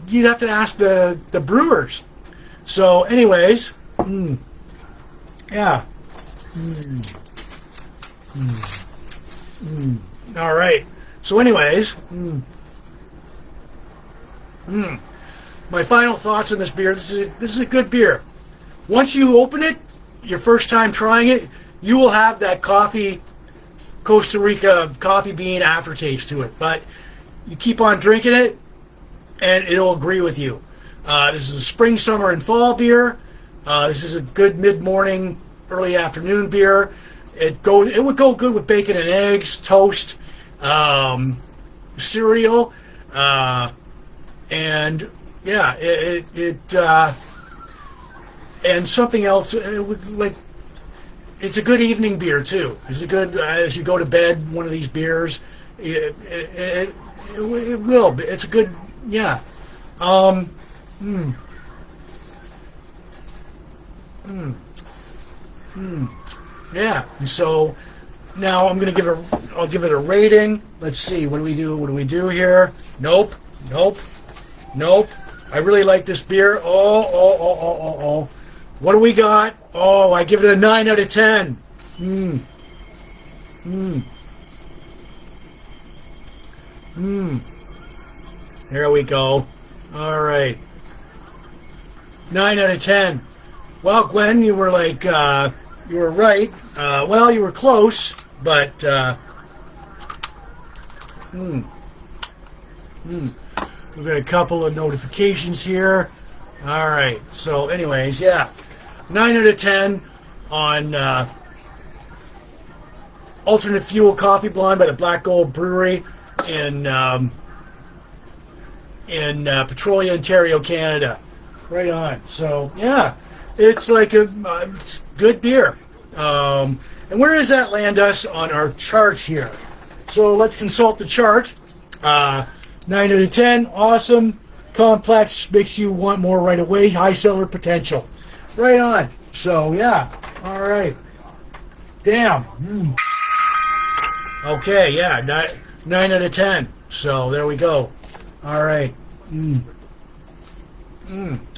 you'd have to ask the brewers. So, anyways, yeah. All right. So, anyways, my final thoughts on this beer. This is a good beer. Once you open it, your first time trying it, you will have that Costa Rica coffee bean aftertaste to it. But you keep on drinking it, and it'll agree with you. This is a spring, summer, and fall beer. This is a good mid-morning, early afternoon beer. It would go good with bacon and eggs, toast, cereal, and yeah, and something else. It's a good evening beer too. It's a good as you go to bed. One of these beers, it will. It's a good, yeah. Yeah. So now I'm gonna I'll give it a rating. Let's see. What do we do here? Nope. I really like this beer. Oh. What do we got? Oh, I give it a 9 out of 10. There we go. All right. 9 out of 10. Well, Gwen, you were you were right. Well, you were close, but we've got a couple of notifications here. All right. So, anyways, yeah, 9 out of 10 on Alternate Fuel Coffee Blonde by the Black Gold Brewery in Petrolia, Ontario, Canada. Right on. So, yeah, it's it's good beer. And where does that land us on our chart here? So let's consult the chart. 9 out of 10, awesome. complex, makes you want more right away, high seller potential. Right on. So, yeah. All right. Damn. Okay, yeah. 9 out of 10. So, there we go. All right.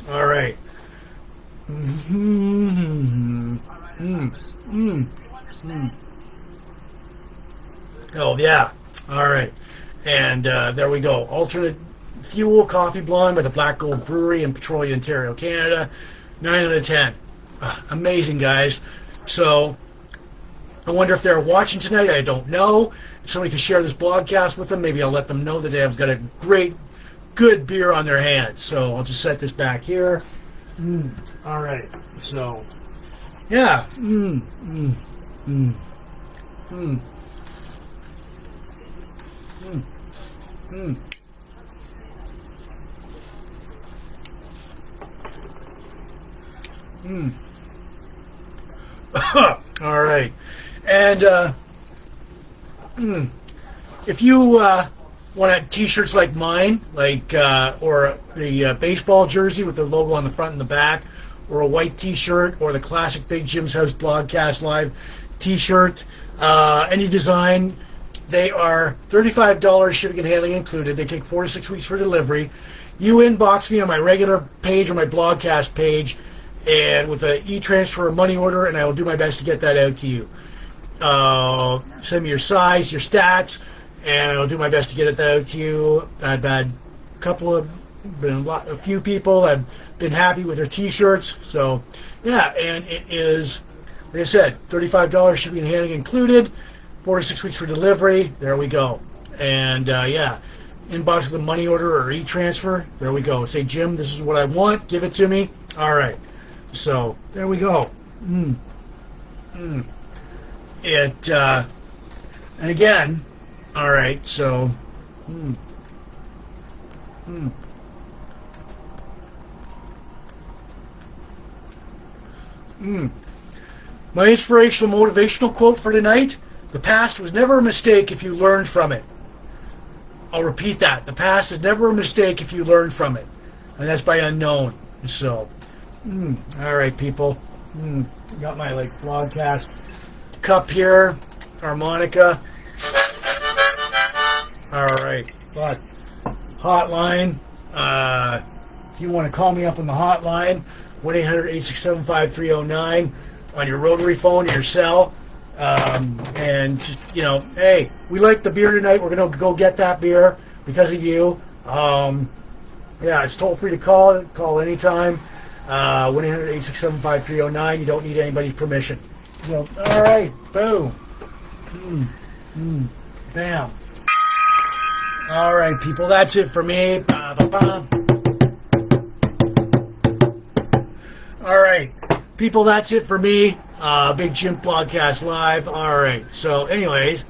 All right. Oh, yeah. All right. And there we go. Alternate Fuel Coffee Blonde by the Black Gold Brewery in Petrolia, Ontario, Canada. 9 out of 10. Amazing, guys. So, I wonder if they're watching tonight. I don't know. If somebody can share this blogcast with them, maybe I'll let them know that they have got a great, good beer on their hands. So, I'll just set this back here. All right. So, yeah. All right. And if you want t-shirts like mine, like or the baseball jersey with the logo on the front and the back, or a white t-shirt, or the classic Big Jim's House Blogcast Live t-shirt, any design, they are $35 shipping and handling included. They take 4 to 6 weeks for delivery. You inbox me on my regular page or my blogcast page, and with an e-transfer or money order, and I will do my best to get that out to you. Send me your size, your stats, and I'll do my best to get that out to you. I've had a few people that have been happy with their t-shirts. So, yeah, and it is, like I said, $35 shipping and handling included, 4 to 6 weeks for delivery. There we go. And, yeah, inbox with a money order or e-transfer. There we go. Say, Jim, this is what I want. Give it to me. All right. So, there we go. It, and again, all right, so, my inspirational, motivational quote for tonight: the past was never a mistake if you learned from it. I'll repeat that. The past is never a mistake if you learn from it. And that's by Unknown. So, all right, people. Got my, like, broadcast cup here, harmonica. All right, but hotline. If you want to call me up on the hotline, 1-800-867-5309 on your rotary phone or your cell. And just, hey, we like the beer tonight. We're going to go get that beer because of you. Yeah, it's toll free to call. Call anytime. 1-800-867-5309. You don't need anybody's permission. So, all right, boom. Bam. All right, people, that's it for me. All right, people, that's it for me. Big Jim Blogcast Live. All right, so anyways.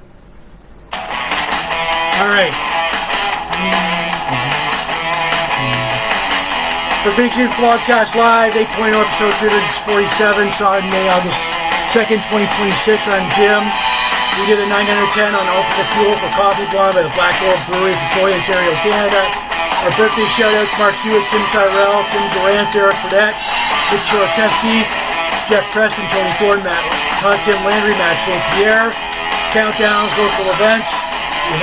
All right. For Big Jim Blogcast Live, 8.0 episode 347, Sunday, August 2nd, 2026. I'm Jim. We did a 9 out of 10 on Alternate Fuel for Coffee Blonde by the Black Gold Brewery in Petrolia, Ontario, Canada. Our birthday shout-outs: Mark Hewitt, Tim Tyrell, Tim Durant, Eric Fredette, Rich Choroteski, Jeff Preston, Tony Thornton, Tim Landry, Matt St. Pierre. Countdowns, local events.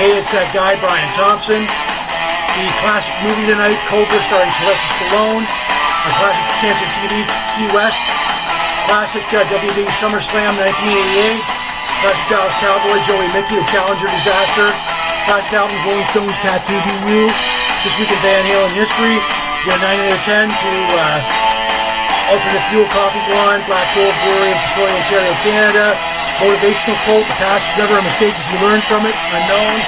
Hey, it's that guy, Brian Thompson. The classic movie tonight, Cobra, starring Sylvester Stallone. Our classic Cancer TV, Key West. Classic WWF-Summerslam 1988. Classic Dallas Cowboy-Joey Mickey, The Challenger Disaster. Classic album, Rolling Stones, Tattoo Do You. This week in Van Halen history. We got 9 out of 10 to Alternate Fuel Coffee Blonde, Black Gold Brewery in Petrolia, Ontario, Canada. Motivational quote: the past is never a mistake if you learn from it. Unknown.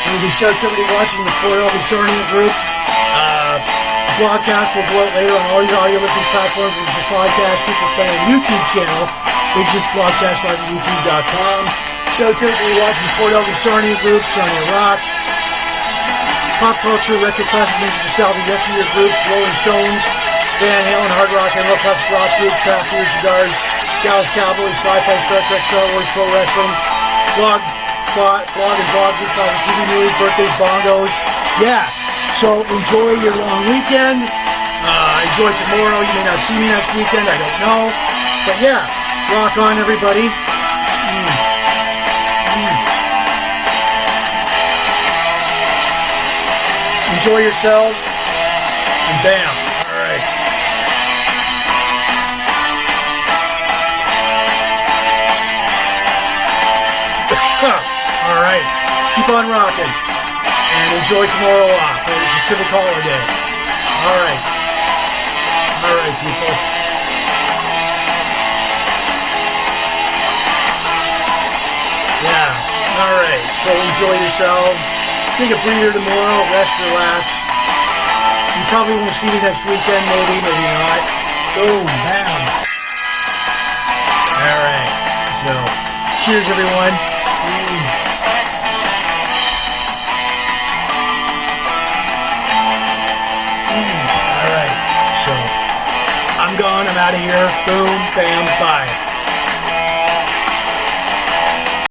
And we can shout to everybody watching the Fort Elvis Sarnia groups. The broadcast will go out later on all your audio listening platforms. It's a podcast. You can find on YouTube channel, Big Jims Blogcast Live at YouTube.com. Shout to everybody watching the Fort Elvis Sarnia groups, Sarnia Rocks. Pop culture, retro classic music, nostalgia, yesteryear groups, Rolling Stones, Van Halen, hard rock and roll, classic rock groups, craft beer, cigars, Dallas Cowboys, sci-fi, Star Trek, Star Wars, pro wrestling, blog and blog groups, classic TV news, birthdays, bongos. Yeah, So enjoy your long weekend. Enjoy tomorrow. You may not see me next weekend. I don't know. But yeah, rock on, everybody. Enjoy yourselves. And bam. All right. All right. Keep on rocking. And enjoy tomorrow off. It's a civic holiday. All right. All right, people. Yeah. All right. So enjoy yourselves. Take a breather tomorrow. Rest, relax. You probably won't see me next weekend. Maybe, maybe not. Boom. Bam. All right. So, cheers, everyone. All right. So, I'm gone. I'm out of here. Boom. Bam. Bye.